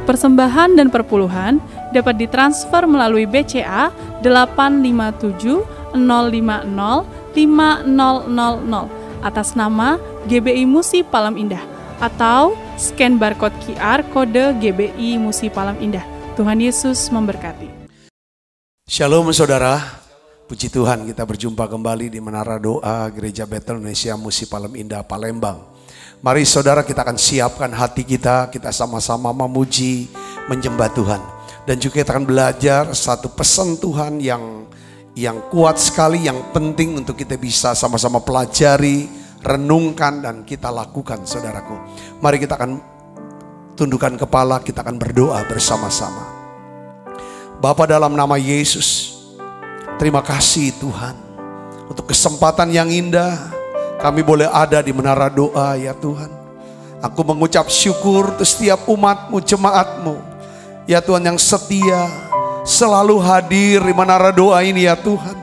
Persembahan dan perpuluhan dapat ditransfer melalui BCA 857 050 5000 atas nama GBI Musi Palem Indah atau scan barcode QR kode GBI Musi Palem Indah. Tuhan Yesus memberkati. Shalom saudara, puji Tuhan kita berjumpa kembali di Menara Doa Gereja Bethel Indonesia Musi Palem Indah Palembang. Mari saudara kita akan siapkan hati kita sama-sama memuji, menyembah Tuhan. Dan juga kita akan belajar satu pesan Tuhan yang kuat sekali, yang penting untuk kita bisa sama-sama pelajari, renungkan dan kita lakukan saudaraku. Mari kita akan tundukkan kepala, kita akan berdoa bersama-sama. Bapa dalam nama Yesus, terima kasih Tuhan untuk kesempatan yang indah kami boleh ada di Menara Doa ya Tuhan. Aku mengucap syukur untuk setiap umat-Mu, jemaat-Mu ya Tuhan yang setia selalu hadir di Menara Doa ini ya Tuhan.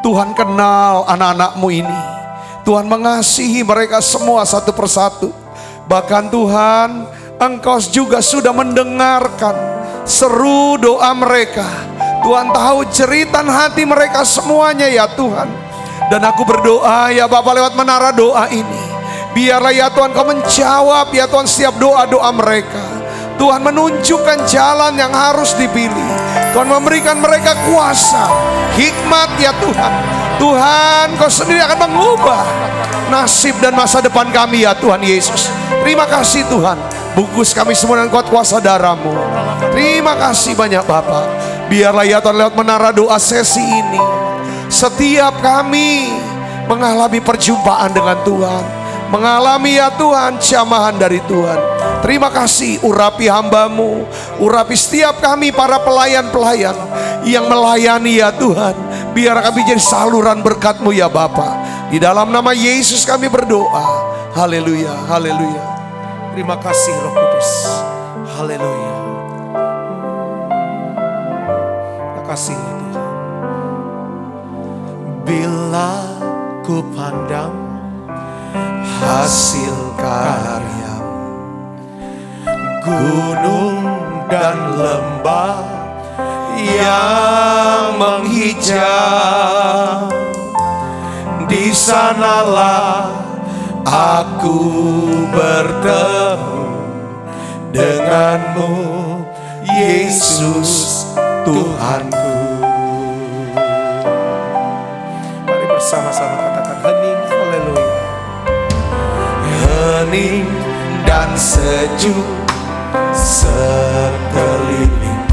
Tuhan kenal anak-anak-Mu ini. Tuhan mengasihi mereka semua satu persatu. Bahkan Tuhan, Engkau juga sudah mendengarkan seru doa mereka. Tuhan tahu jeritan hati mereka semuanya ya Tuhan. Dan aku berdoa ya Bapa lewat Menara Doa ini, biarlah ya Tuhan Kau menjawab ya Tuhan setiap doa-doa mereka. Tuhan menunjukkan jalan yang harus dipilih. Tuhan memberikan mereka kuasa, hikmat ya Tuhan. Tuhan Kau sendiri akan mengubah nasib dan masa depan kami ya Tuhan Yesus. Terima kasih Tuhan, bungkus kami semua dengan kuasa darah-Mu. Terima kasih banyak Bapa. Biarlah ya Tuhan lewat Menara Doa sesi ini, setiap kami mengalami perjumpaan dengan Tuhan, mengalami ya Tuhan jamahan dari Tuhan. Terima kasih, urapi hamba-Mu, urapi setiap kami para pelayan-pelayan yang melayani ya Tuhan. Biar kami jadi saluran berkat-Mu ya Bapa. Di dalam nama Yesus kami berdoa. Haleluya, haleluya. Terima kasih Roh Kudus. Haleluya. Terima kasih ya Tuhan. Bila ku pandang hasil karya, gunung dan lembah yang menghijau, di sanalah aku bertemu denganmu, Yesus Tuhanku. Mari bersama-sama katakan hening, haleluya. Hening dan sejuk sekeliling,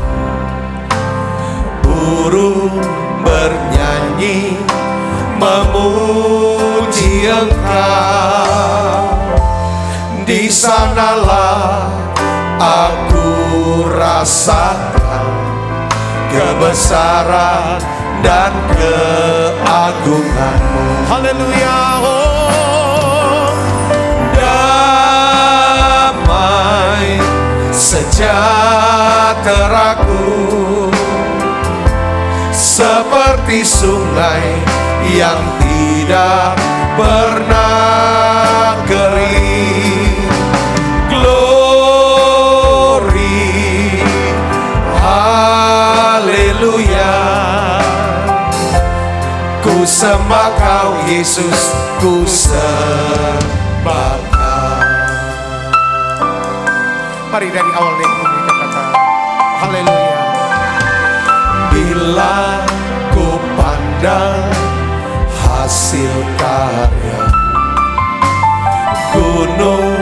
burung bernyanyi memuji Engkau. Di sanalah aku rasakan kebesaran dan keagungan-Mu. Haleluya. Oh, damai sejahteraku seperti sungai yang tidak pernah kering. Glory, haleluya. Ku sembah Kau Yesus, ku sembah Kau. Mari dari awal kita katakan haleluya. Bila ku pandang hasil karya, gunung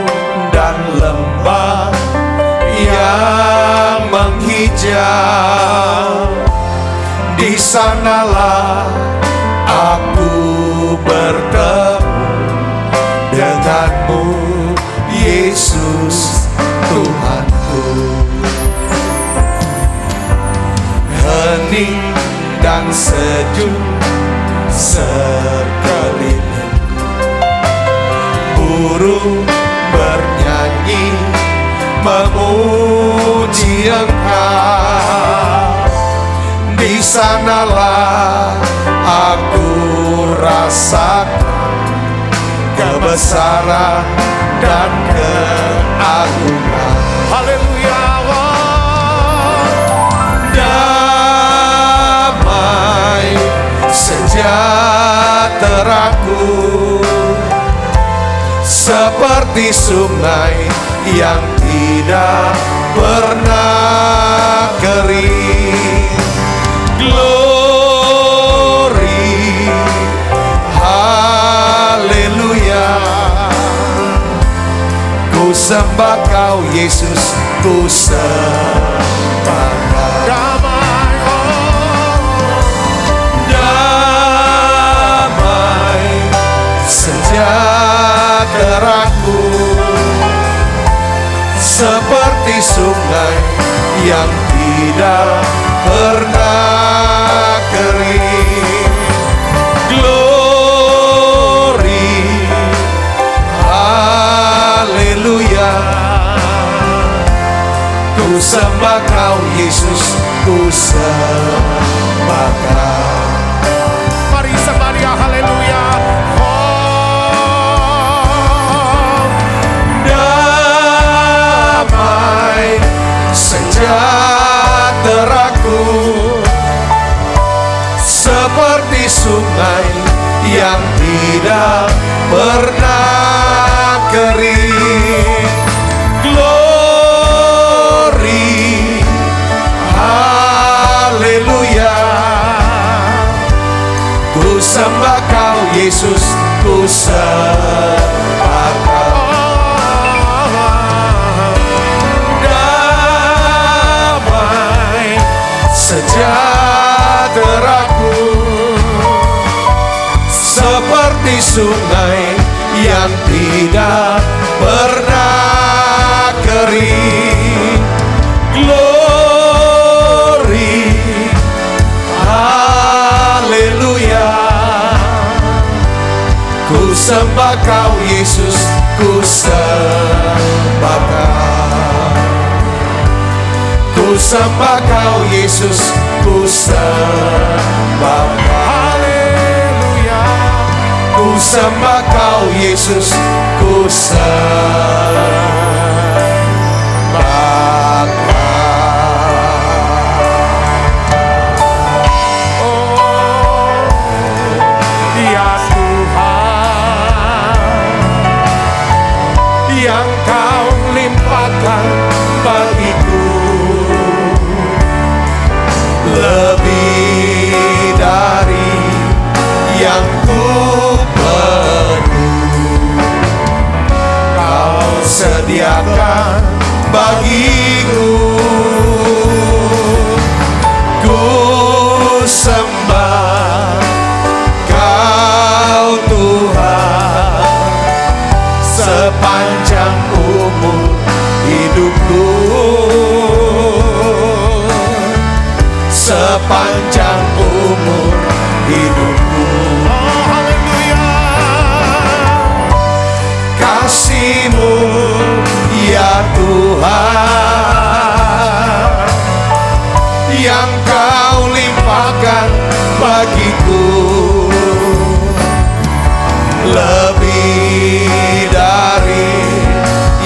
dan lembah yang menghijau, di sanalah aku bertemu denganmu, Yesus Tuhanku. Hening dan sejuk sekeliling, burung bernyanyi memuji Engkau. Di sanalah aku rasakan kebesaran dan keagungan. Haleluya. seperti sungai yang tidak pernah kering. Glory, haleluya. Ku sembah Kau Yesus, ku sembah Kau. Damai, damai sejahteraku, seperti sungai yang tidak pernah kering. Glory, haleluya. Ku sembah Kau Yesus, ku sembah Kau. Mari sembah Dia, haleluya. Damai sejahteraku, seperti sungai yang tidak pernah kering. Glory, haleluya. Ku sembah Kau Yesus, ku sembah Kau. Damai sejahteraku, seperti sungai yang tidak pernah kering. Glory, haleluya. Ku sembah Kau Yesus, ku sembah Kau. Ku sembah Kau Yesus, ku sembah Kau. Haleluya. Ku sembah Kau Yesus, ku sembah Kau. Oh, ya Tuhan, yang Kau limpahkan bagiku lebih dari yang ku perlu. Kau sediakan bagiku. Ku sembah Kau Tuhan sepanjang umur hidupku, sepanjang umur hidupku. Oh, haleluya. Kasih-Mu ya Tuhan, yang Kau limpahkan bagiku lebih dari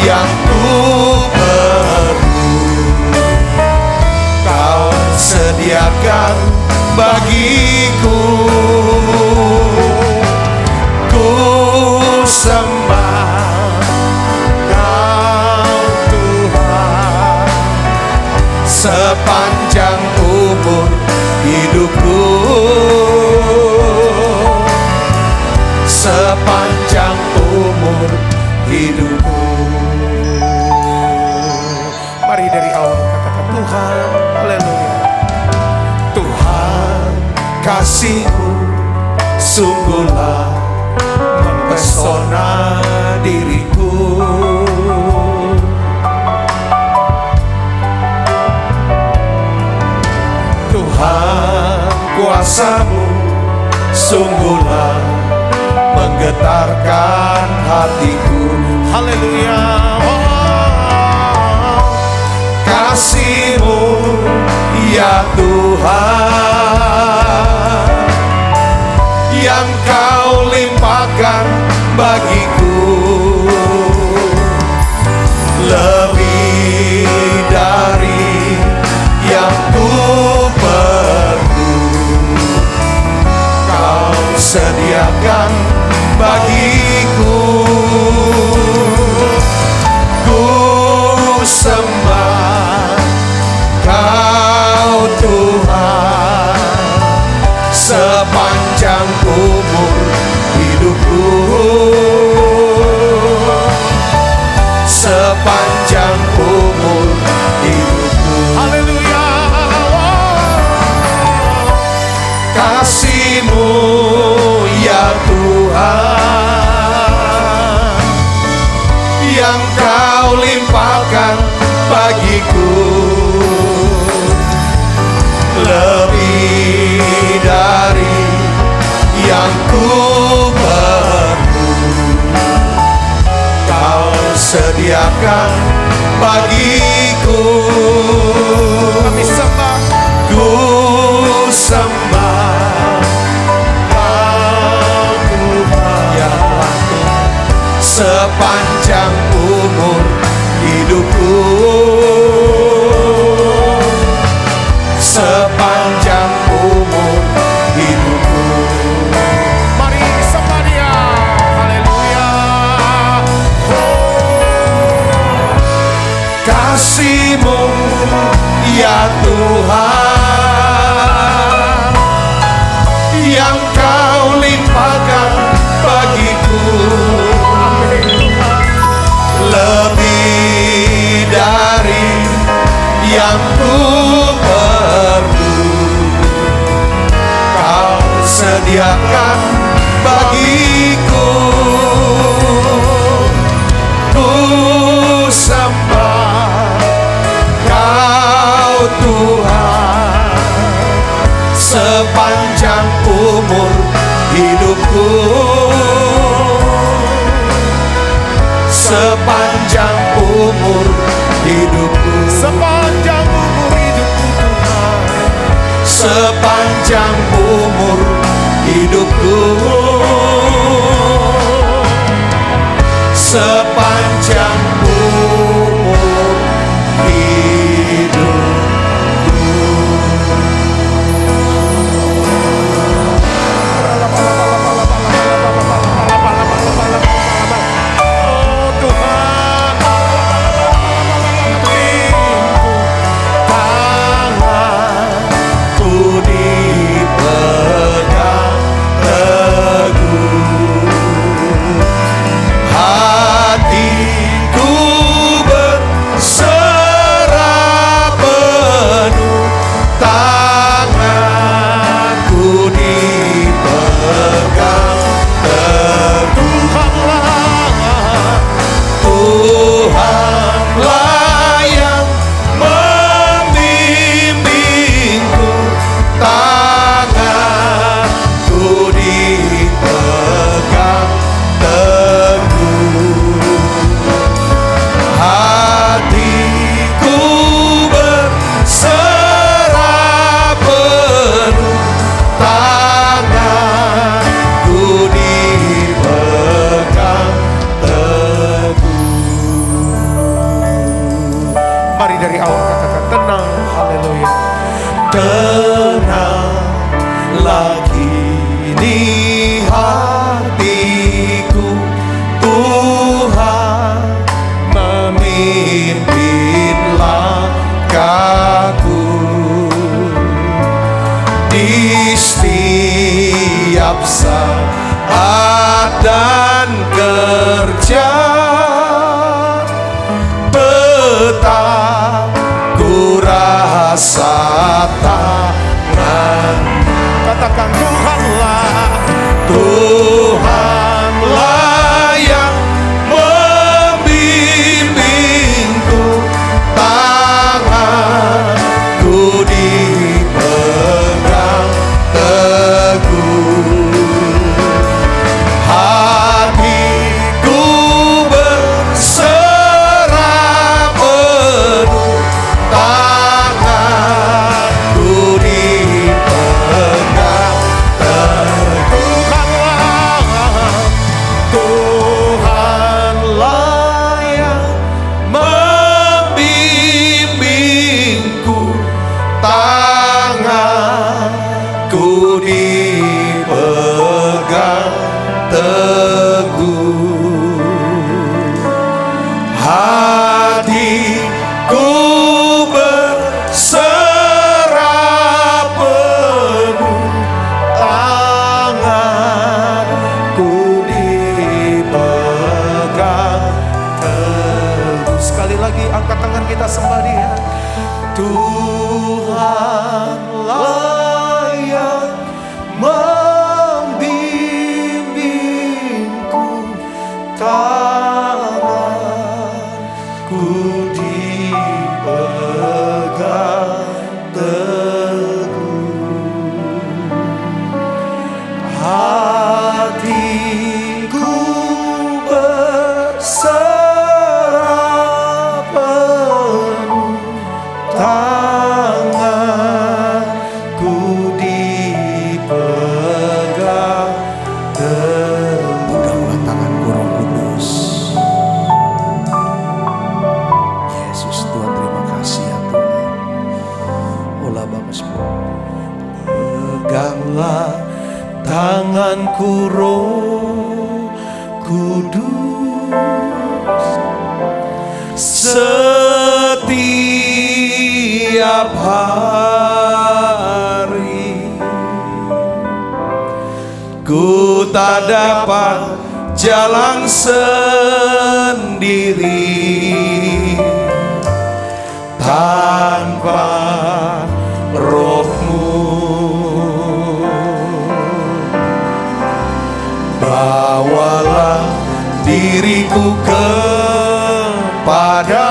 yang ku perlu. Kau sediakan bagiku. Ku sembah Kau Tuhan sepanjang umur hidupku, sepanjang umur hidupku. Mari dari awal katakan Tuhan, haleluya. Tuhan, kasih-Mu sungguhlah mempesona diriku. Tuhan, kuasa-Mu sungguhlah menggetarkan hatiku. Haleluya. Oh, kasih-Mu ya Tuhan, yang Kau limpahkan bagiku lebih dari yang ku perlu. Kau sediakan bagiku. sepanjang umur hidupku, sepanjang umur hidupku. Haleluya. Kasih-Mu ya Tuhan, yang Kau limpahkan bagiku, lebih dari yang ku perlu. Kau sediakan bagiku. Kami sembah, ku sembah Kau Tuhan, ya Tuhan, sepanjang umur hidupku, sepanjang umur hidupku. Mari sembah Dia. Haleluya. Kasih-Mu ya Tuhan, yang Kau limpahkan bagiku, lebih dari yang ku perlu. Kau sediakan bagiku, ku sembah Kau Tuhan, sepanjang umur hidupku, sepanjang umur hidupku, sepanjang umur hidupku Tuhan, sepanjang umur hidupku, sepanjang umur hidupku. Saat dan kerja betah ku rasa tangan. Katakan Tuhanlah, Tuhanlah yang membimbingku, tanganku dipegang teguh. Hatiku berserah penuh, tanganku dipegang teguh. Tuhanlah yang membimbingku, tanganku dipegang teguh, hatiku berserah penuh, tanganku dipegang teguh. Peganglah tanganku Roh Kudus. Yesus Tuhan, terima kasih ya Tuhan. Olah Bapak Semua. Peganglah tanganku Roh Kudus, setiap hari ku tak dapat jalan sendiri tanpa Roh-Mu. Bawalah diriku kepada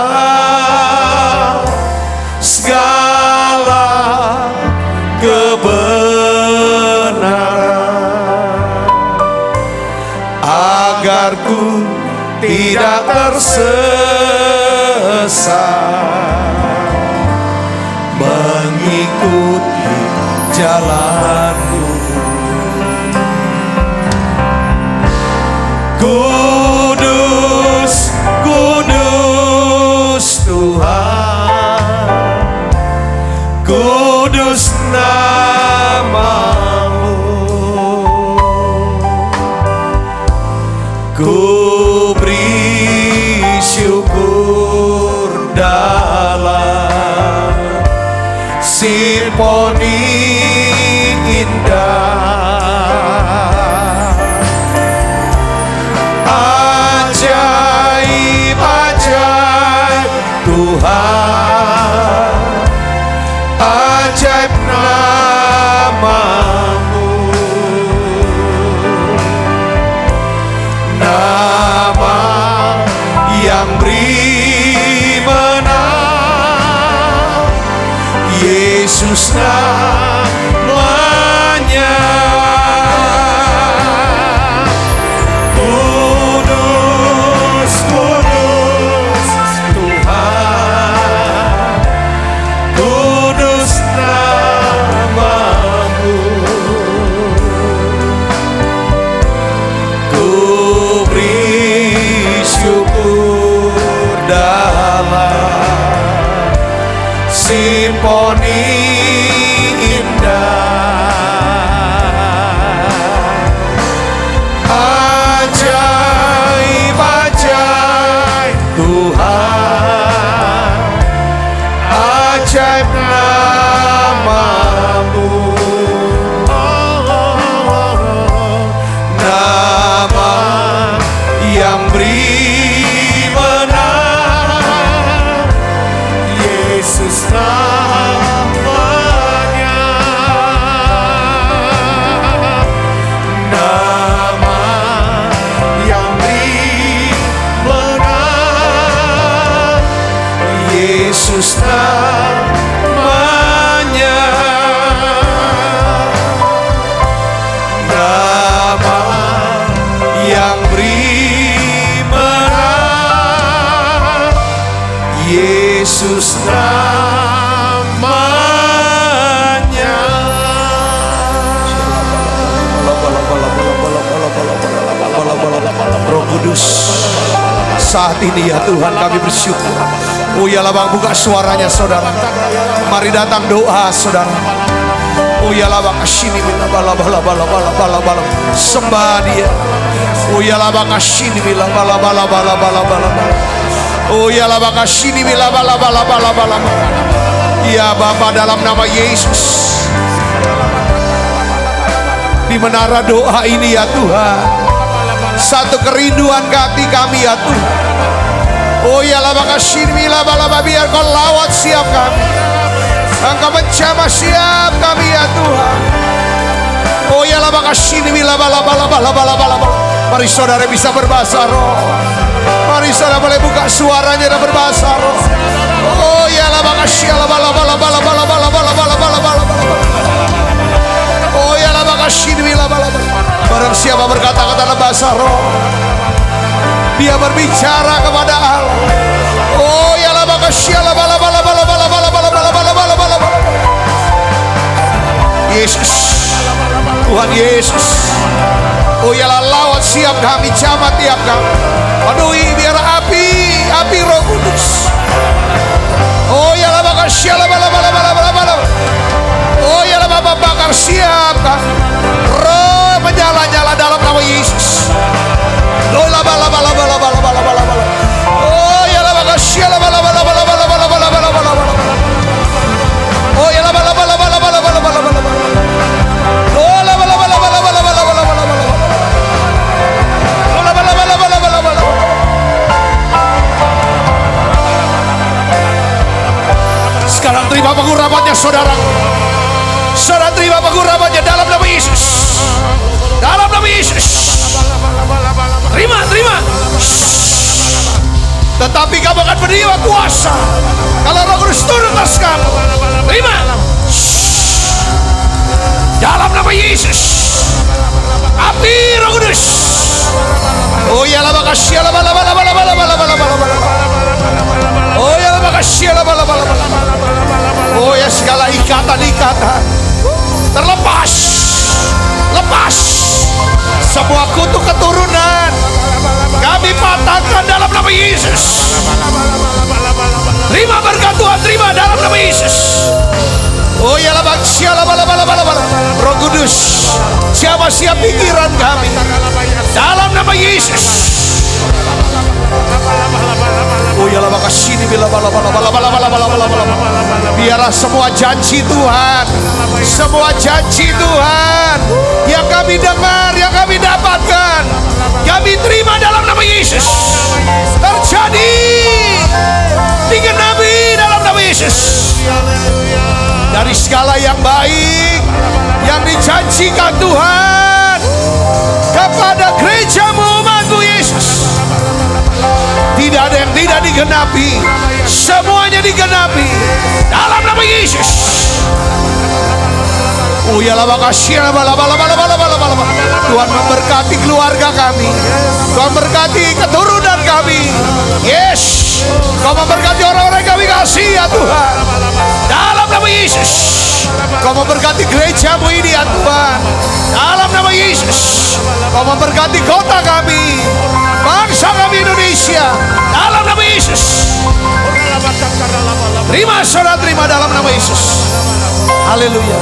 segala kebenaran, agar ku tidak tersesat mengikuti jalan-Mu. Kudus, kudus Tuhan, kudus nama-Mu. Ku beri syukur dalam simfoni indah. Ajaib Tuhan, ajaib nama-Mu, nama yang beri menang, Yesus namanya. Kudus, kudus Tuhan, kudus nama-Mu. Ku beri syukur dalam simfoni indah. Ajaib, ajaib Tuhan, ajaib nama-Mu, nama yang beri menang, Yesus namanya. Nama yang beri menang, Yesus namanya. Nama yang beri menang, Yesus namanya. Roh Kudus, saat ini ya Tuhan kami bersyukur. Oh ya Bang, buka suaranya saudara. Mari datang doa saudara. Oh ya Bang, sini bila bala bala bala bala bala bala. Sembah Dia. Oh ya Bang, sini bila bala bala bala bala bala. Oh ya Bang, sini bila bala bala bala bala. Ya Bapa, dalam nama Yesus, di menara doa ini ya Tuhan, satu kerinduan hati kami ya Tuhan. Oh ya Bang, sini bila bala bala, biar Kau lawat siap kami. siap kami ya Tuhan. Oh ya lama kasih ini bila bala. Mari saudara bisa berbahasa roh. Mari saudara boleh buka suaranya dan berbahasa roh. Oh ya lama kasih bala. Oh ya lama kasih ini bila bala. Barang siapa berkata-kata dalam bahasa roh, dia berbicara kepada Allah. Oh ya lama kasih bala. Yesus, Tuhan Yesus. Oh yalah lawat siap kami, jamat tiap kami. Penuhi biar api Roh Kudus. Oh yalah makasih bala. Oh yalah Bapa bakar siap kami. Roh menyala-nyala dalam nama Yesus. Oh yalah bala. Oh yalah makasih bala. Oh yalah bala. Sekarang terima pengurapannya saudara. Saudara terima pengurapannya dalam nama Yesus. Dalam nama Yesus. Terima. Tetapi kamu akan menerima kuasa kalau Roh Kudus turun atas kamu. Terima. Dalam nama Yesus. Api Roh Kudus. Oh ya la makasih la bala. Oh ya la makasih la bala. Oh ya segala ikatan terlepas. Lepas. Semua kutuk keturunan kami patahkan dalam nama Yesus. Terima berkat Tuhan, terima dalam nama Yesus. Oh ya la makasih la bala. Roh Kudus, siapa pikiran kami dalam nama Yesus. Oh ya la makasih bila bala. Biarlah semua janji Tuhan yang kami dengar, yang kami dapatkan, kami terima dalam nama Yesus. Terjadi, digenapi dalam nama Yesus. Dari segala yang baik yang dijanjikan Tuhan kepada gereja-Mu, umat-Mu Yesus, tidak ada yang tidak digenapi. Semuanya digenapi dalam nama Yesus. Oh ya la makasih bala. Tuhan memberkati keluarga kami. Tuhan memberkati keturunan kami. Yes, Kau memberkati orang-orang yang kami kasih ya Tuhan. Dalam nama Yesus. Kau memberkati gereja-Mu ini ya Tuhan. Dalam nama Yesus. Kau memberkati kota kami, bangsa kami Indonesia. Dalam nama Yesus. Terima saudara, terima dalam nama Yesus. Haleluya.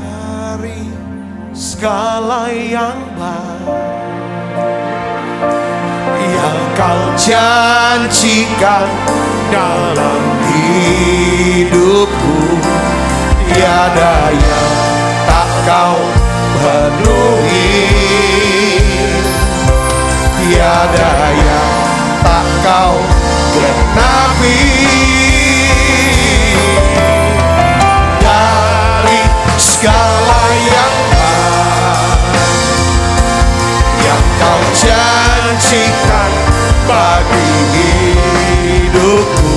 Dari segala yang baik yang Kau janjikan dalam hidupku, tiada yang tak Kau penuhi, tiada yang tak Kau genapi. Dari segala yang baik yang Kau janjikan bagi hidupku,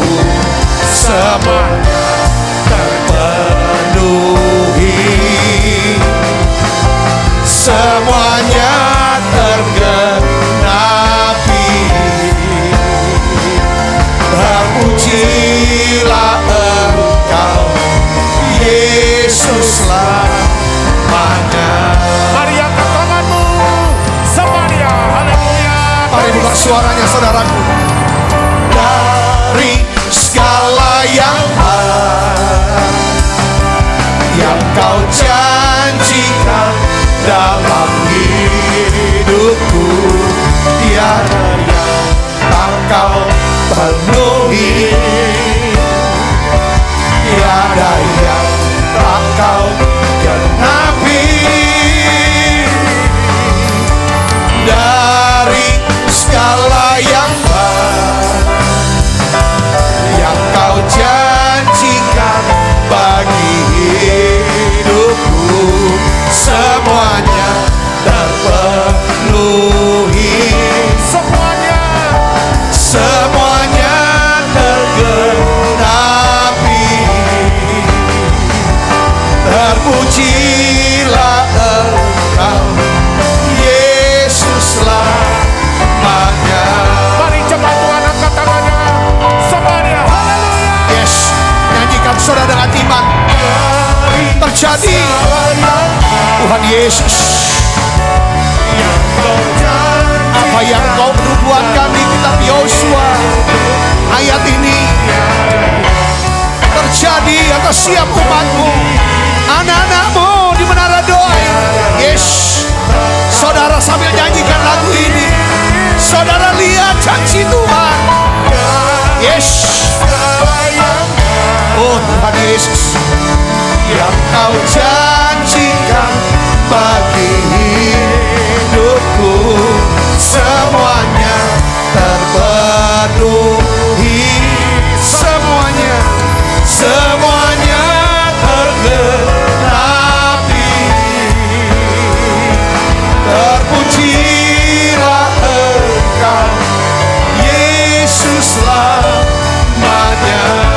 semuanya terpenuhi, semuanya tergenapi. Terpujilah Engkau Yesus lamanya. Mari angkat tanganmu semuanya, haleluya. Mari buka suaranya saudaraku. Dari segala yang baik yang Kau janjikan dalam hidupku, tiada yang tak Kau penuhi, tiada yang tak Kau genapi. Dari segala yang baik Tuhan Yesus, apa yang Kau nubuatkan di kitab Yosua, ayat ini terjadi atas setiap umat-Mu, anak-anak-Mu di menara doa. Yes, saudara sambil nyanyikan lagu ini, saudara lihat janji Tuhan. Yes, oh Tuhan Yesus, yang Kau janjikan bagi hidupku, semuanya terpenuhi, semuanya tergenapi. Terpujilah Engkau Yesus lamanya.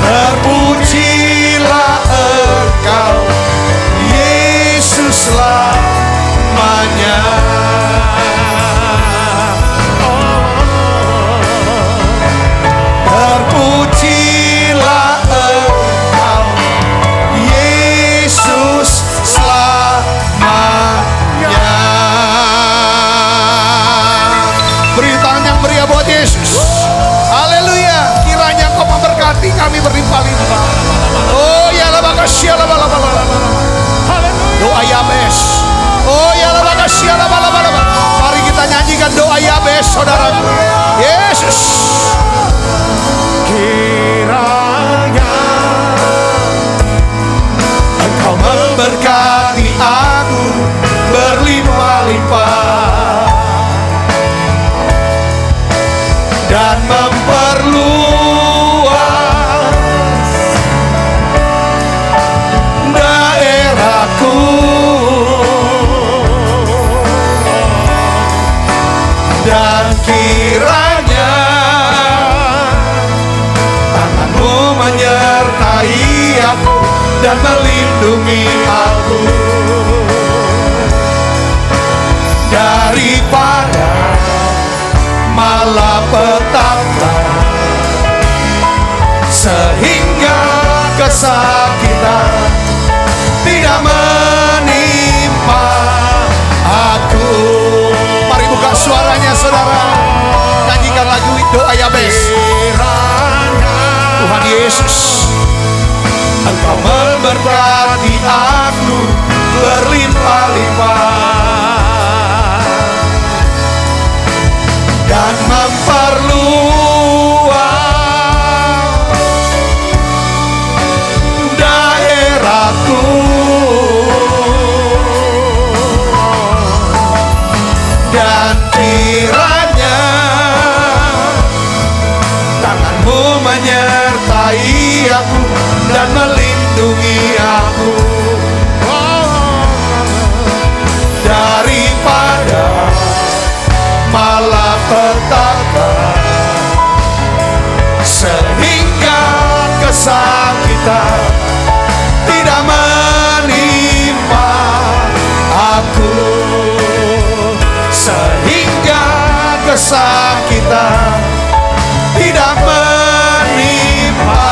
Terpujilah Engkau Yesus lamanya. Terpujilah Engkau Yesus selamanya. Beri tangan yang meriah buat Yesus. Haleluya. Kiranya Kau memberkati kami berlimpah-limpah. Oh ya labakasya labalabala. Doa Yabes. Oh ya labakasya labalabala. Mari kita nyanyikan doa Yabes, saudaraku. Yesus. Kiranya Engkau memberkati aku berlimpah-limpah dan memperluas daerahku, dan kiranya tangan-Mu menyertai aku dan melindungi aku daripada malapetaka, sehingga kesakitan tidak menimpa aku. Mari buka suaranya saudara, nyanyikan lagu doa Yabes. Tuhan Yesus, Engkau memberkati aku berlimpah-limpah dan memperluas daerahku, dan kiranya tangan-Mu menyertai aku dan melindungi aku daripada malapetaka, sehingga kesakitan tidak menimpa aku, sehingga kesakitan tidak menimpa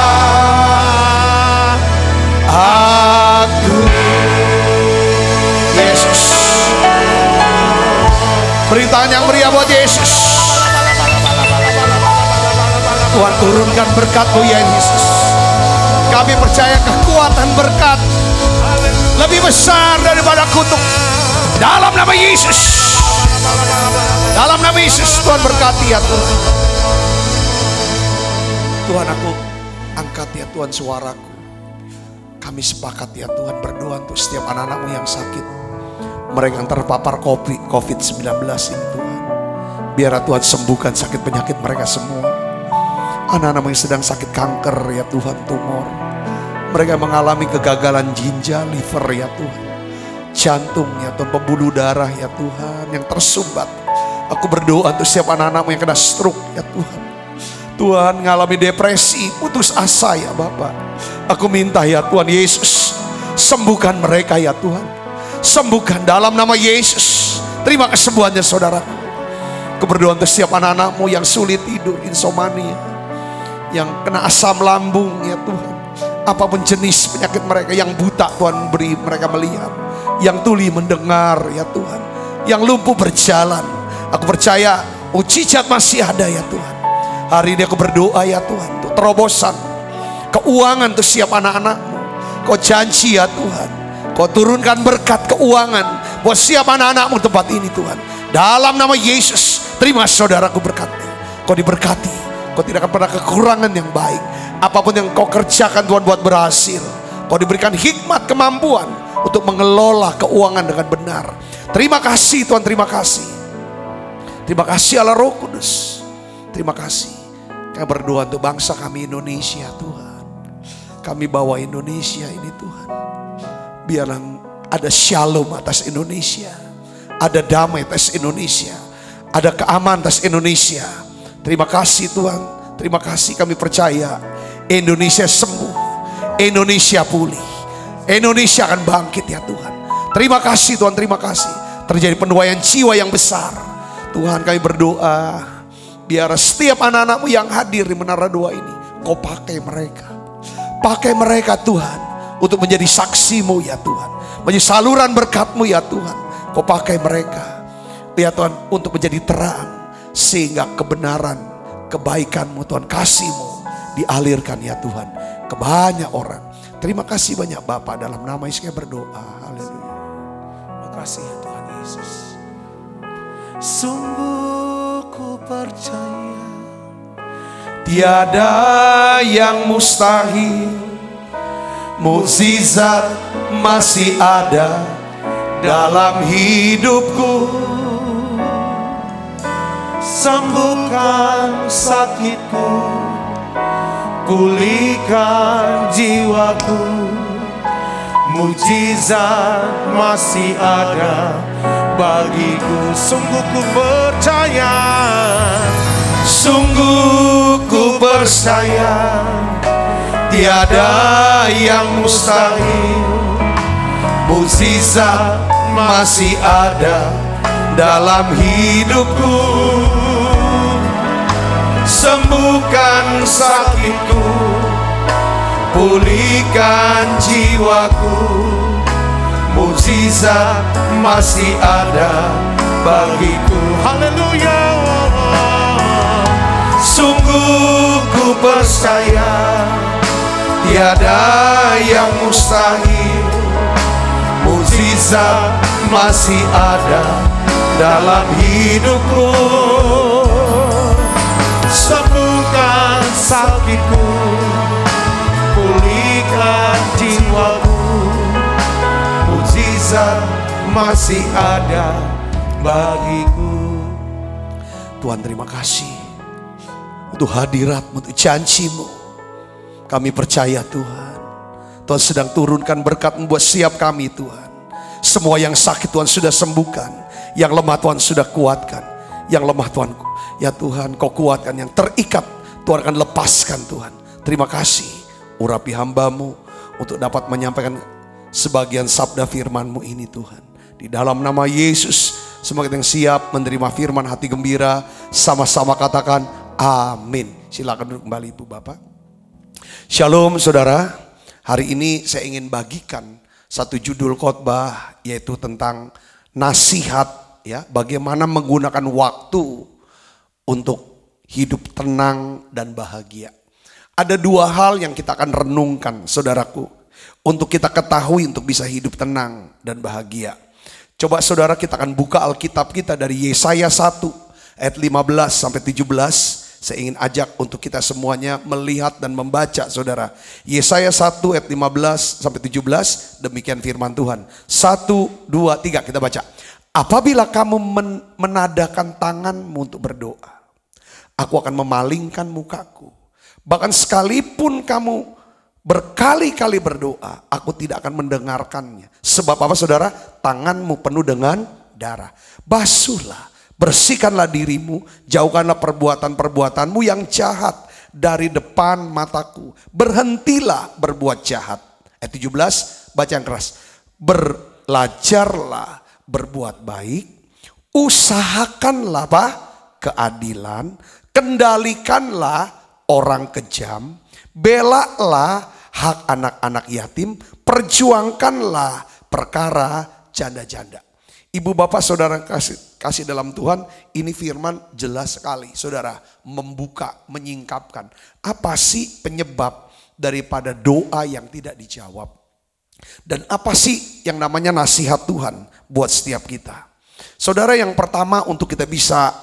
aku. Yesus, beri tangan yang meriah buat Yesus. Tuhan turunkan berkat-Mu ya Yesus. Kami percaya kekuatan berkat lebih besar daripada kutuk. Dalam nama Yesus, dalam nama Yesus, Tuhan berkati ya Tuhan. Tuhan, aku angkat ya Tuhan suaraku. Kami sepakat ya Tuhan berdoa untuk setiap anak-anak-Mu yang sakit, mereka yang terpapar COVID-19 ini Tuhan. Biar Tuhan sembuhkan sakit penyakit mereka semua. Anak-anak yang sedang sakit kanker ya Tuhan, tumor. Mereka mengalami kegagalan ginjal, liver ya Tuhan, jantung ya Tuhan, pembuluh darah ya Tuhan yang tersumbat. Aku berdoa untuk setiap anak-anak-Mu yang kena stroke ya Tuhan. Tuhan mengalami depresi, putus asa ya Bapak. Aku minta ya Tuhan Yesus, sembuhkan mereka ya Tuhan. Sembuhkan dalam nama Yesus. Terima kesembuhannya saudara. Aku berdoa untuk setiap anak-anak-Mu yang sulit tidur, insomnia. yang kena asam lambung ya Tuhan. Apapun jenis penyakit mereka, yang buta Tuhan beri mereka melihat, yang tuli mendengar ya Tuhan, yang lumpuh berjalan. Aku percaya mujizat masih ada ya Tuhan. Hari ini aku berdoa ya Tuhan, untuk terobosan keuangan untuk siap anak-anak-Mu. Kau janji ya Tuhan, Kau turunkan berkat keuangan buat siap anak-anak-Mu tempat ini Tuhan. Dalam nama Yesus, terima saudaraku berkatnya. Kau diberkati, Kau tidak akan pernah kekurangan yang baik. Apapun yang Kau kerjakan Tuhan buat berhasil. Kau diberikan hikmat, kemampuan untuk mengelola keuangan dengan benar. Terima kasih Tuhan, terima kasih. Terima kasih Allah Roh Kudus. Terima kasih. Kami berdoa untuk bangsa kami Indonesia Tuhan. Kami bawa Indonesia ini Tuhan. Biarlah ada shalom atas Indonesia. Ada damai atas Indonesia. Ada keamanan atas Indonesia. Terima kasih Tuhan. Terima kasih, kami percaya Indonesia sembuh. Indonesia pulih. Indonesia akan bangkit ya Tuhan. Terima kasih Tuhan, terima kasih. Terjadi penuaian jiwa yang besar. Tuhan, kami berdoa, biar setiap anak-anak-Mu yang hadir di menara doa ini, Kau pakai mereka. Pakai mereka Tuhan, untuk menjadi saksi-Mu ya Tuhan. Menjadi saluran berkat-Mu ya Tuhan. Kau pakai mereka ya Tuhan, untuk menjadi terang. Sehingga kebenaran, kebaikan-Mu Tuhan, kasih-Mu dialirkan ya Tuhan ke banyak orang. Terima kasih banyak Bapa, dalam nama Yesus kami berdoa. Haleluya. Terima kasih ya Tuhan Yesus. Sungguh ku percaya tiada yang mustahil, mukjizat masih ada dalam hidupku. Sembuhkan sakitku, pulihkan jiwaku. Mujizat masih ada bagiku. Sungguh ku percaya, Sungguh ku percaya tiada yang mustahil, mukjizat masih ada dalam hidupku. Sembuhkan sakitku, pulihkan jiwaku. Mukjizat masih ada bagiku. haleluya. Sungguh ku percaya tiada yang mustahil, mukjizat masih ada dalam hidupku. Sembuhkan sakitku, pulihkan jiwaku. Mujizat masih ada bagiku. Tuhan, terima kasih untuk hadirat-Mu, untuk janji-Mu. Kami percaya Tuhan, Tuhan sedang turunkan berkat-Mu buat siap kami Tuhan. Semua yang sakit Tuhan sudah sembuhkan, yang lemah Tuhan sudah kuatkan. Yang lemah Tuhan, ya Tuhan Kau kuatkan, yang terikat Tuhan akan lepaskan Tuhan. Terima kasih, urapi hamba-Mu untuk dapat menyampaikan sebagian sabda firman-Mu ini Tuhan. Di dalam nama Yesus, semoga kita yang siap menerima firman hati gembira, sama-sama katakan amin. Silakan duduk kembali Ibu Bapak. Shalom saudara. Hari ini saya ingin bagikan satu judul khotbah, yaitu tentang nasihat ya, bagaimana menggunakan waktu untuk hidup tenang dan bahagia. Ada dua hal yang kita akan renungkan saudaraku, untuk kita ketahui untuk bisa hidup tenang dan bahagia. Coba saudara, kita akan buka Alkitab kita dari Yesaya 1 ayat 15 sampai 17. Saya ingin ajak untuk kita semuanya melihat dan membaca saudara. Yesaya 1 ayat 15 sampai 17, demikian firman Tuhan. 1, 2, 3 kita baca. Apabila kamu menadakan tanganmu untuk berdoa, aku akan memalingkan mukaku. Bahkan sekalipun kamu berkali-kali berdoa, aku tidak akan mendengarkannya. Sebab apa saudara? Tanganmu penuh dengan darah. Basuhlah, bersihkanlah dirimu, jauhkanlah perbuatan-perbuatanmu yang jahat dari depan mataku. Berhentilah berbuat jahat. Ayat 17, baca yang keras. Belajarlah berbuat baik, usahakanlah apa? Keadilan, kendalikanlah orang kejam, belalah hak anak-anak yatim, perjuangkanlah perkara janda-janda. Ibu bapak saudara kasih dalam Tuhan, ini firman jelas sekali. Saudara, membuka, menyingkapkan. Apa sih penyebab daripada doa yang tidak dijawab? Dan apa sih yang namanya nasihat Tuhan buat setiap kita? Saudara, yang pertama untuk kita bisa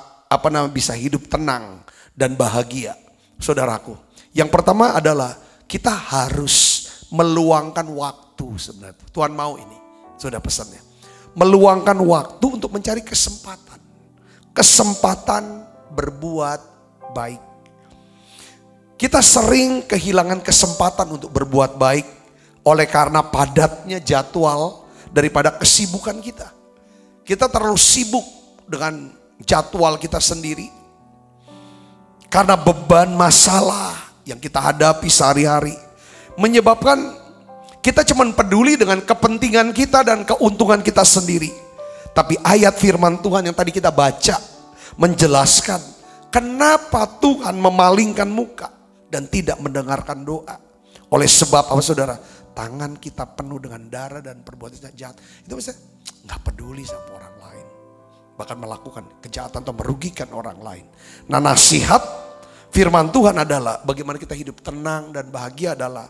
bisa hidup tenang dan bahagia. Saudaraku, yang pertama adalah kita harus meluangkan waktu sebenarnya. Tuhan mau ini, sudah pesannya. Meluangkan waktu untuk mencari kesempatan. Kesempatan berbuat baik. Kita sering kehilangan kesempatan untuk berbuat baik oleh karena padatnya jadwal daripada kesibukan kita. Kita terlalu sibuk dengan jadwal kita sendiri. Karena beban masalah yang kita hadapi sehari-hari menyebabkan kita cuma peduli dengan kepentingan kita dan keuntungan kita sendiri. Tapi ayat firman Tuhan yang tadi kita baca menjelaskan kenapa Tuhan memalingkan muka dan tidak mendengarkan doa. Oleh sebab apa saudara? Tangan kita penuh dengan darah dan perbuatan jahat. Itu bisa nggak peduli sama orang lain. Bahkan melakukan kejahatan atau merugikan orang lain. Nah, nasihat firman Tuhan adalah bagaimana kita hidup tenang dan bahagia adalah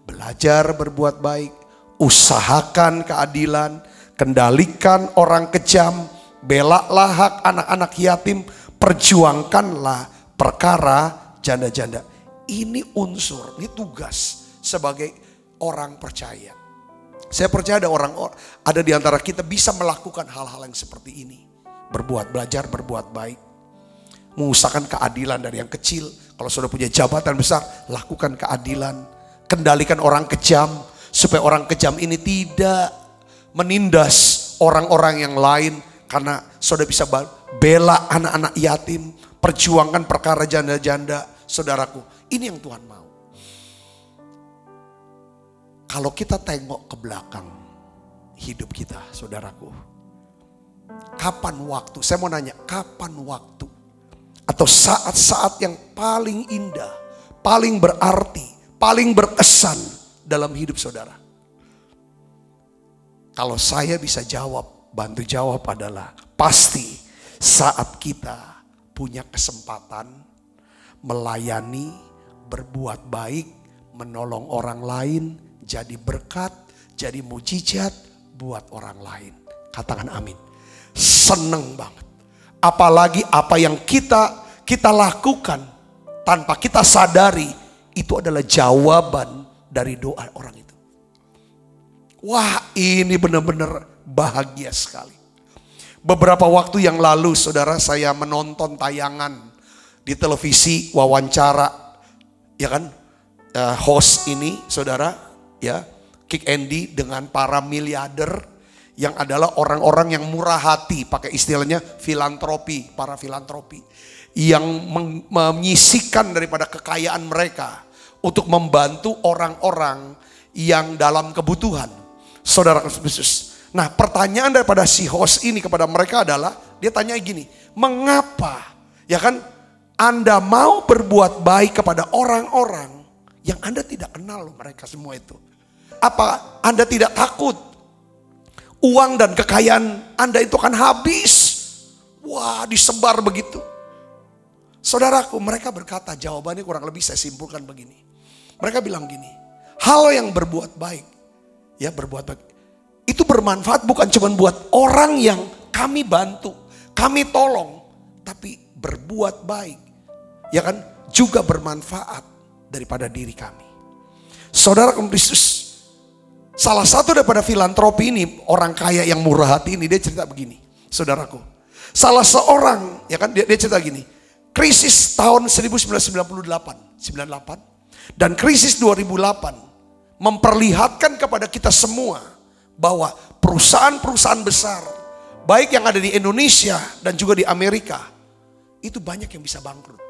belajar berbuat baik, usahakan keadilan, kendalikan orang kejam, belalah hak anak-anak yatim, perjuangkanlah perkara janda-janda. Ini unsur, ini tugas sebagai orang percaya. Saya percaya ada di antara kita bisa melakukan hal-hal yang seperti ini. Belajar berbuat baik. Mengusahakan keadilan dari yang kecil. Kalau sudah punya jabatan besar, lakukan keadilan. Kendalikan orang kejam. Supaya orang kejam ini tidak menindas orang-orang yang lain. Karena sudah bisa bela anak-anak yatim. Perjuangkan perkara janda-janda. Saudaraku, ini yang Tuhan mau. Kalau kita tengok ke belakang hidup kita, saudaraku. Kapan waktu, saya mau nanya, kapan waktu? Atau saat-saat yang paling indah, paling berarti, paling berkesan dalam hidup saudara? Kalau saya bisa jawab, bantu jawab adalah pasti saat kita punya kesempatan melayani, berbuat baik, menolong orang lain, jadi berkat, jadi mujizat buat orang lain. Katakan amin. Seneng banget. Apalagi apa yang kita lakukan tanpa kita sadari itu adalah jawaban dari doa orang itu. Wah, ini benar-benar bahagia sekali. Beberapa waktu yang lalu saudara, saya menonton tayangan di televisi wawancara, ya kan, host ini saudara, ya, Kick Andy dengan para miliarder yang adalah orang-orang yang murah hati, pakai istilahnya filantropi, para filantropi yang menyisihkan daripada kekayaan mereka untuk membantu orang-orang yang dalam kebutuhan. Saudara Kristus. Nah, pertanyaan daripada si host ini kepada mereka adalah, dia tanya gini, mengapa ya kan Anda mau berbuat baik kepada orang-orang yang Anda tidak kenal mereka semua itu? Apa Anda tidak takut uang dan kekayaan Anda itu akan habis? Wah, disebar begitu. Saudaraku, mereka berkata, jawabannya kurang lebih saya simpulkan begini. Mereka bilang gini, hal yang berbuat baik, ya berbuat baik, itu bermanfaat bukan cuma buat orang yang kami bantu, kami tolong, tapi berbuat baik, ya kan, juga bermanfaat daripada diri kami. Saudara Kristus, salah satu daripada filantropi ini, orang kaya yang murah hati ini, dia cerita begini, saudaraku. Salah seorang, ya kan, dia cerita gini, krisis tahun 1998 dan krisis 2008 memperlihatkan kepada kita semua bahwa perusahaan-perusahaan besar, baik yang ada di Indonesia dan juga di Amerika, itu banyak yang bisa bangkrut.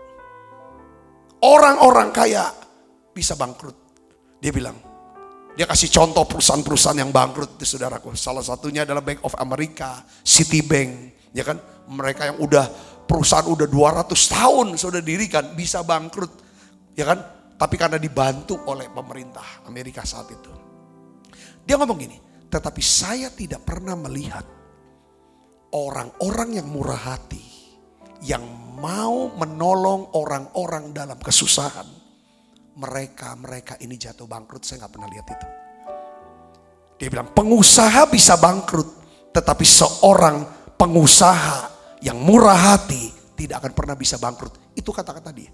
Orang-orang kaya bisa bangkrut. Dia bilang, dia kasih contoh perusahaan-perusahaan yang bangkrut itu saudaraku. Salah satunya adalah Bank of America, Citibank, ya kan? Mereka yang perusahaan udah 200 tahun sudah didirikan bisa bangkrut. Ya kan? Tapi karena dibantu oleh pemerintah Amerika saat itu. Dia ngomong gini, tetapi saya tidak pernah melihat orang-orang yang murah hati, yang mau menolong orang-orang dalam kesusahan. Mereka ini jatuh bangkrut, saya gak pernah lihat itu. Dia bilang pengusaha bisa bangkrut, tetapi seorang pengusaha yang murah hati tidak akan pernah bisa bangkrut. Itu kata-kata dia.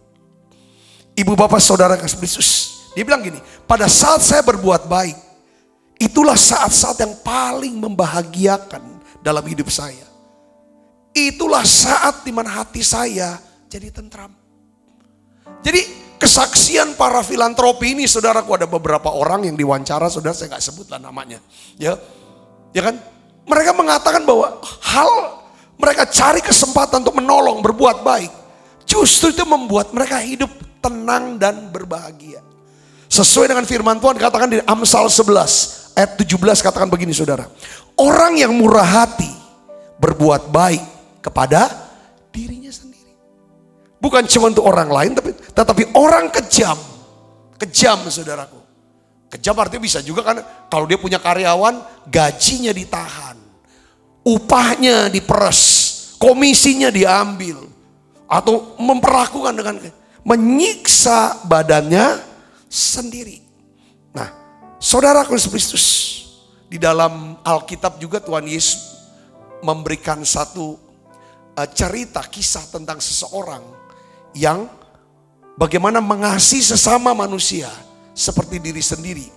Ibu bapak saudara kasih Kristus, dia bilang gini, pada saat saya berbuat baik, itulah saat-saat yang paling membahagiakan dalam hidup saya. Itulah saat dimana hati saya jadi tentram. Jadi kesaksian para filantropi ini, saudaraku, ada beberapa orang yang diwawancara, saudara, saya gak sebutlah namanya. Ya kan? Mereka mengatakan bahwa mereka cari kesempatan untuk menolong, berbuat baik. Justru itu membuat mereka hidup tenang dan berbahagia. Sesuai dengan firman Tuhan katakan di Amsal 11 ayat 17 katakan begini saudara. Orang yang murah hati berbuat baik kepada dirinya sendiri. Bukan cuma untuk orang lain tetapi orang kejam. Kejam saudaraku. Kejam artinya bisa juga kan kalau dia punya karyawan gajinya ditahan. Upahnya diperes. Komisinya diambil. Atau memperlakukan dengan menyiksa badannya sendiri. Nah, saudara Kristus, di dalam Alkitab juga Tuhan Yesus memberikan satu cerita kisah tentang seseorang yang bagaimana mengasihi sesama manusia seperti diri sendiri.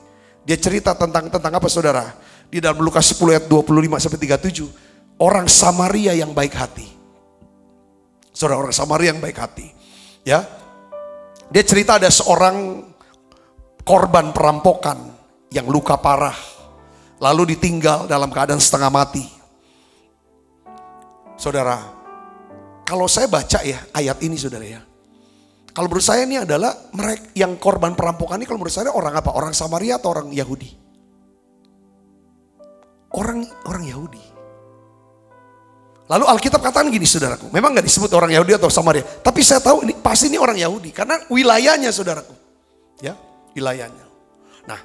Dia cerita tentang apa saudara? Di dalam Lukas 10 ayat 25 sampai 37, orang Samaria yang baik hati. Saudara, orang Samaria yang baik hati. Ya. Dia cerita ada seorang korban perampokan yang luka parah. Lalu ditinggal dalam keadaan setengah mati. Saudara, kalau saya baca ya ayat ini saudara ya. Kalau menurut saya ini adalah mereka yang korban perampokan ini kalau menurut saya orang apa? Orang Samaria atau orang Yahudi? Orang Yahudi. Lalu Alkitab katakan gini saudaraku, memang gak disebut orang Yahudi atau Samaria. Tapi saya tahu ini pasti ini orang Yahudi karena wilayahnya saudaraku. Ya, wilayahnya. Nah,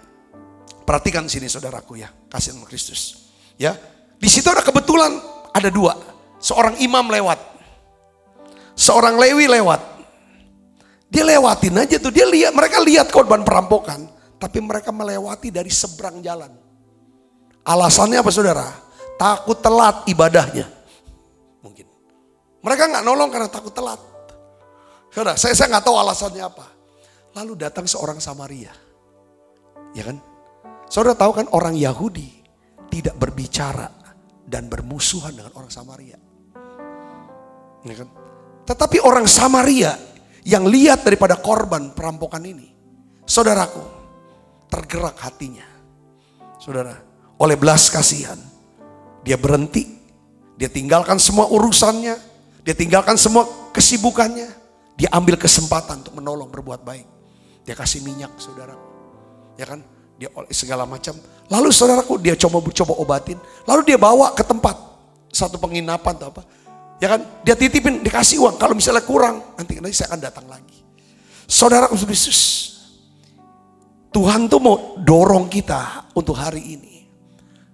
perhatikan sini saudaraku ya, kasihan Kristus. Ya, di situ ada kebetulan ada dua. Seorang imam lewat. Seorang Lewi lewat. Dia lewatin aja tuh, mereka lihat korban perampokan, tapi mereka melewati dari seberang jalan. Alasannya apa saudara? Takut telat ibadahnya. Mungkin. Mereka gak nolong karena takut telat. Saudara, saya gak tahu alasannya apa. Lalu datang seorang Samaria. Ya kan? Saudara tahu kan orang Yahudi tidak berbicara dan bermusuhan dengan orang Samaria. Ya kan? Tetapi orang Samaria yang lihat daripada korban perampokan ini. Saudaraku, tergerak hatinya. Saudara, oleh belas kasihan. Dia berhenti. Dia tinggalkan semua urusannya. Dia tinggalkan semua kesibukannya. Dia ambil kesempatan untuk menolong, berbuat baik. Dia kasih minyak saudara. Ya kan? Dia segala macam. Lalu saudaraku dia coba obatin. Lalu dia bawa ke tempat. Satu penginapan atau apa. Ya kan? Dia titipin, dikasih uang. Kalau misalnya kurang, nanti saya akan datang lagi. Saudaraku Yesus. Tuhan tuh mau dorong kita untuk hari ini.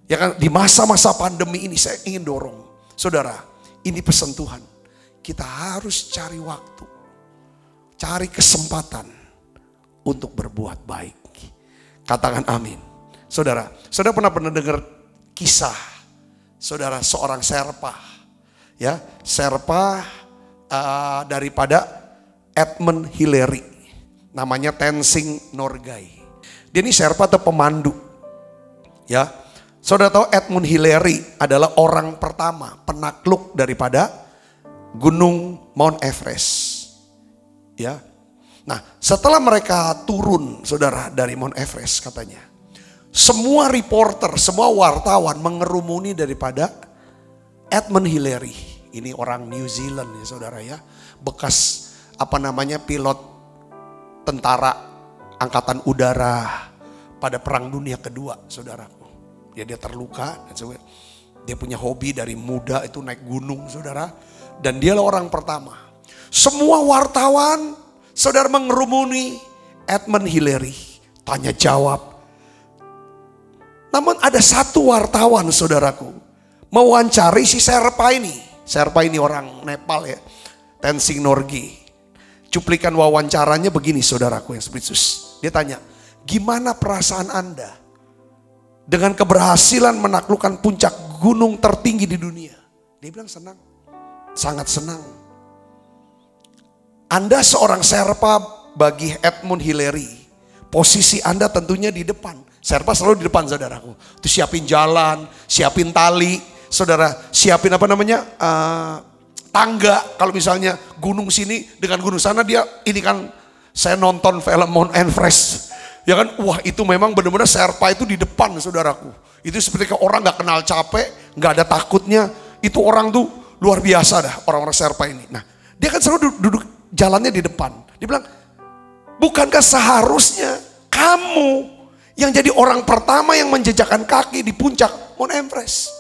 Ya kan? Di masa-masa pandemi ini saya ingin dorong. Saudara, ini pesan Tuhan. Kita harus cari waktu. Cari kesempatan untuk berbuat baik. Katakan amin. Saudara pernah dengar kisah saudara seorang serpa, ya serpa daripada Edmund Hillary, namanya Tenzing Norgay. Dia ini serpa atau pemandu, ya. Saudara tahu Edmund Hillary adalah orang pertama penakluk daripada Gunung Mount Everest, ya. Nah, setelah mereka turun, saudara, dari Mount Everest katanya, semua reporter, semua wartawan mengerumuni daripada Edmund Hillary. Ini orang New Zealand ya, saudara ya, bekas pilot tentara angkatan udara pada Perang Dunia Kedua, saudaraku. Dia terluka, dia punya hobi dari muda itu naik gunung, saudara, dan dialah orang pertama. Semua wartawan, Saudara mengerumuni Edmund Hillary, tanya jawab. Namun ada satu wartawan saudaraku, mewawancari si Sherpa ini. Sherpa ini orang Nepal ya, Tenzing Norgay. Cuplikan wawancaranya begini saudaraku yang spesius. Dia tanya, gimana perasaan Anda dengan keberhasilan menaklukkan puncak gunung tertinggi di dunia? Dia bilang senang, sangat senang. Anda seorang Sherpa bagi Edmund Hillary, posisi Anda tentunya di depan. Sherpa selalu di depan saudaraku. Itu siapin jalan, siapin tali, saudara siapin tangga. Kalau misalnya gunung sini dengan gunung sana, dia ini kan saya nonton film Mount Everest. Ya kan, wah itu memang benar-benar Sherpa itu di depan saudaraku. Itu seperti orang gak kenal capek, gak ada takutnya. Itu orang tuh luar biasa dah orang-orang Sherpa ini. Nah dia kan selalu duduk jalannya di depan. Dia bilang, bukankah seharusnya kamu yang jadi orang pertama yang menjejakkan kaki di puncak Mount Everest?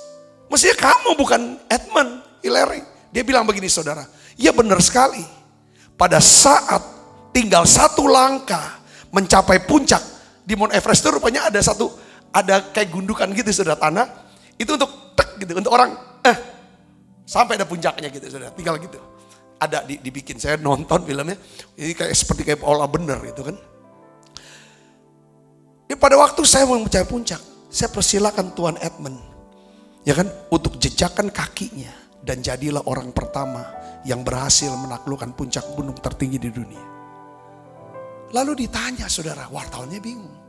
Mestinya kamu, bukan Edmund Hillary. Dia bilang begini saudara, ya benar sekali. Pada saat tinggal satu langkah mencapai puncak di Mount Everest itu rupanya ada kayak gundukan gitu saudara, tanah. Itu untuk tek gitu, untuk orang sampai ada puncaknya gitu saudara, tinggal gitu. Ada dibikin, saya nonton filmnya, ini seperti kayak olah bener gitu kan. Pada waktu saya mau mencapai puncak, saya persilakan Tuan Edmund, ya kan, untuk jejakkan kakinya. Dan jadilah orang pertama yang berhasil menaklukkan puncak gunung tertinggi di dunia. Lalu ditanya saudara, wartawannya bingung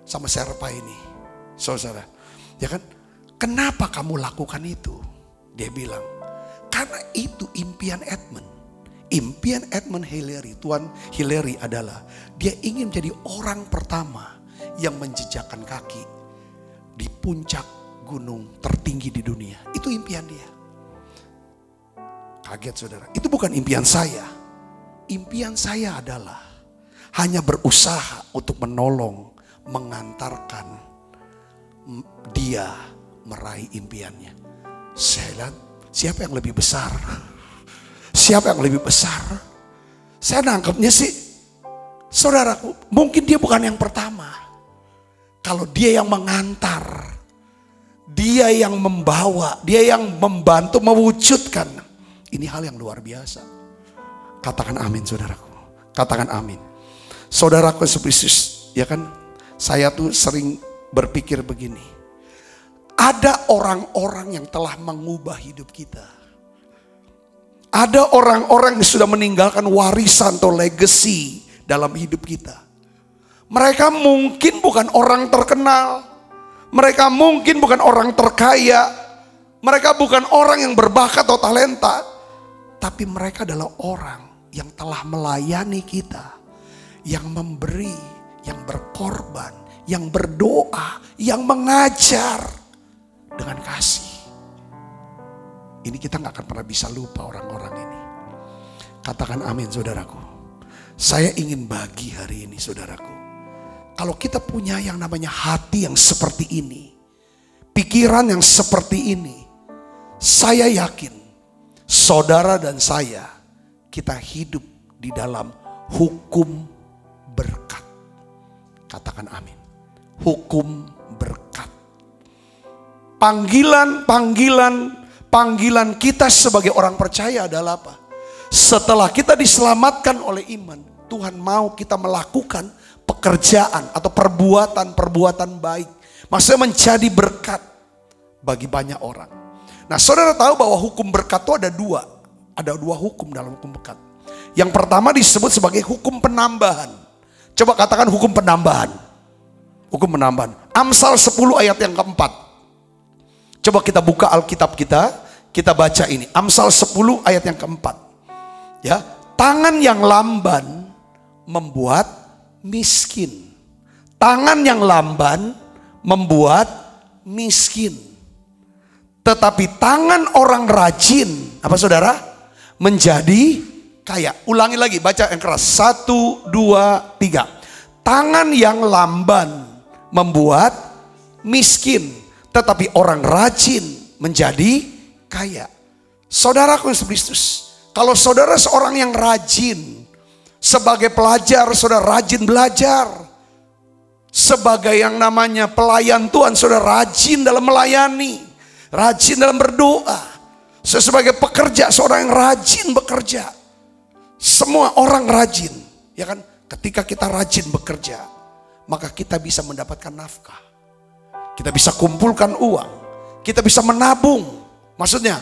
sama Sherpa ini. Saudara, ya kan, kenapa kamu lakukan itu? Dia bilang, karena itu impian Edmund. Impian Edmund Hillary, Tuan Hillary adalah dia ingin menjadi orang pertama yang menjejakkan kaki di puncak gunung tertinggi di dunia. Itu impian dia. Kaget saudara, itu bukan impian saya. Impian saya adalah hanya berusaha untuk menolong, mengantarkan dia meraih impiannya. Saya lihat, siapa yang lebih besar? Siapa yang lebih besar? Saya nangkepnya sih, saudaraku, mungkin dia bukan yang pertama. Kalau dia yang mengantar, dia yang membawa, dia yang membantu mewujudkan. Ini hal yang luar biasa. Katakan amin saudaraku. Katakan amin. Saudaraku spesies, ya kan, saya tuh sering berpikir begini. Ada orang-orang yang telah mengubah hidup kita. Ada orang-orang yang sudah meninggalkan warisan atau legacy dalam hidup kita. Mereka mungkin bukan orang terkenal. Mereka mungkin bukan orang terkaya. Mereka bukan orang yang berbakat atau talenta. Tapi mereka adalah orang yang telah melayani kita. Yang memberi, yang berkorban, yang berdoa, yang mengajar dengan kasih. Ini kita gak akan pernah bisa lupa orang-orang ini. Katakan amin saudaraku. Saya ingin bagi hari ini saudaraku. Kalau kita punya yang namanya hati yang seperti ini, pikiran yang seperti ini, saya yakin saudara dan saya, kita hidup di dalam hukum berkat. Katakan amin. Hukum berkat. Panggilan kita sebagai orang percaya adalah apa? Setelah kita diselamatkan oleh iman, Tuhan mau kita melakukan pekerjaan atau perbuatan baik. Maksudnya menjadi berkat bagi banyak orang. Nah saudara tahu bahwa hukum berkat itu ada dua. Ada dua hukum dalam hukum berkat. Yang pertama disebut sebagai hukum penambahan. Coba katakan hukum penambahan. Hukum penambahan. Amsal 10 ayat yang keempat. Coba kita buka Alkitab kita baca ini. Amsal 10 ayat yang keempat. Ya, tangan yang lamban membuat miskin. Tangan yang lamban membuat miskin. Tetapi tangan orang rajin, apa saudara? Menjadi kaya. Ulangi lagi, baca yang keras. 1, 2, 3. Tangan yang lamban membuat miskin. Tetapi orang rajin menjadi kaya. Saudaraku Yesus Kristus, kalau saudara seorang yang rajin, Sebagai pelajar, saudara rajin belajar. Sebagai yang namanya pelayan Tuhan, saudara rajin dalam melayani. Rajin dalam berdoa. Sebagai pekerja, seorang yang rajin bekerja. Semua orang rajin. Ya kan? Ketika kita rajin bekerja, maka kita bisa mendapatkan nafkah. Kita bisa kumpulkan uang. Kita bisa menabung. Maksudnya,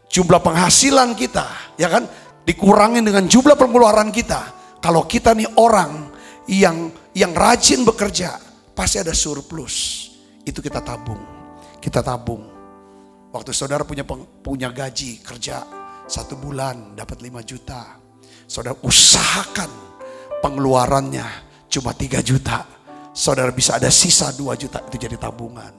jumlah penghasilan kita, ya kan, dikurangin dengan jumlah pengeluaran kita. Kalau kita nih orang yang rajin bekerja, pasti ada surplus. Itu kita tabung. Kita tabung. Waktu saudara punya gaji kerja 1 bulan dapat 5 juta. Saudara usahakan pengeluarannya cuma 3 juta. Saudara bisa ada sisa 2 juta, itu jadi tabungan.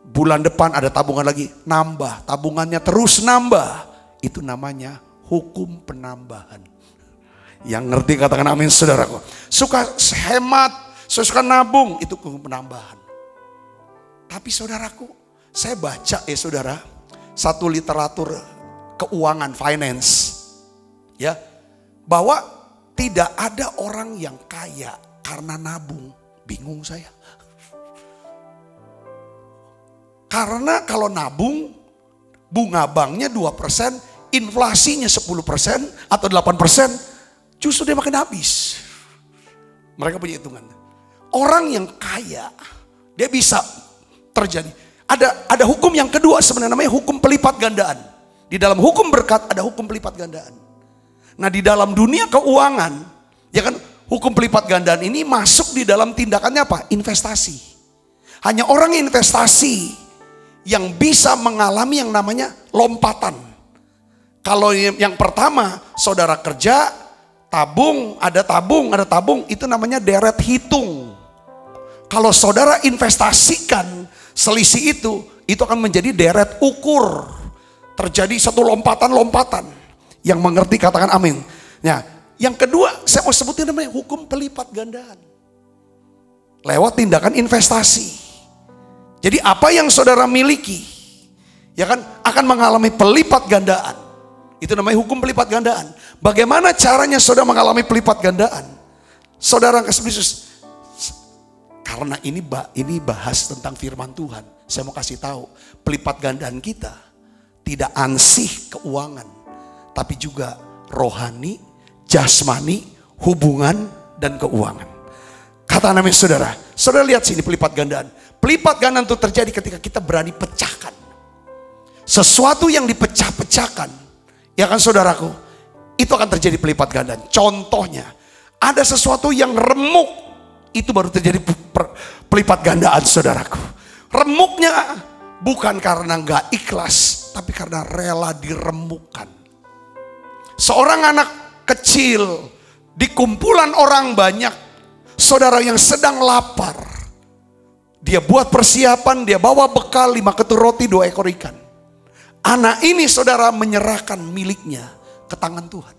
Bulan depan ada tabungan lagi, nambah. Tabungannya terus nambah. Itu namanya hukum penambahan. Yang ngerti katakan amin saudaraku. Suka hemat, suka nabung, itu hukum penambahan. Tapi saudaraku, saya baca saudara, satu literatur keuangan, finance. Ya, bahwa tidak ada orang yang kaya karena nabung. Bingung saya. Karena kalau nabung, bunga banknya 2%, inflasinya 10% atau 8%, justru dia makin habis. Mereka punya hitungan. Orang yang kaya, dia bisa terjadi. Ada hukum yang kedua sebenarnya namanya hukum pelipat gandaan. Di dalam hukum berkat ada hukum pelipat gandaan. Nah di dalam dunia keuangan, ya kan, hukum pelipat gandaan ini masuk di dalam tindakannya apa? Investasi. Hanya orang investasi yang bisa mengalami yang namanya lompatan. Kalau yang pertama, saudara kerja, tabung, itu namanya deret hitung. Kalau saudara investasikan selisih itu akan menjadi deret ukur. Terjadi satu lompatan-lompatan. Yang mengerti katakan amin. Nah, yang kedua saya mau sebutin namanya hukum pelipat gandaan. Lewat tindakan investasi. Jadi apa yang saudara miliki, ya kan, akan mengalami pelipat gandaan. Itu namanya hukum pelipat gandaan. Bagaimana caranya saudara mengalami pelipat gandaan? Saudara kasih Yesus. Karena ini bahas tentang firman Tuhan. Saya mau kasih tahu, pelipat gandaan kita tidak ansih keuangan, tapi juga rohani, jasmani, hubungan, dan keuangan. Kata namanya saudara. Saudara lihat sini pelipat gandaan. Pelipat gandaan itu terjadi ketika kita berani pecahkan. Sesuatu yang dipecah-pecahkan, ya kan saudaraku, itu akan terjadi pelipat gandaan. Contohnya, ada sesuatu yang remuk, itu baru terjadi pelipat gandaan saudaraku. Remuknya bukan karena nggak ikhlas, tapi karena rela diremukkan. Seorang anak kecil di kumpulan orang banyak, saudara yang sedang lapar, dia buat persiapan, dia bawa bekal 5 ketur roti, 2 ekor ikan. Anak ini saudara menyerahkan miliknya ke tangan Tuhan.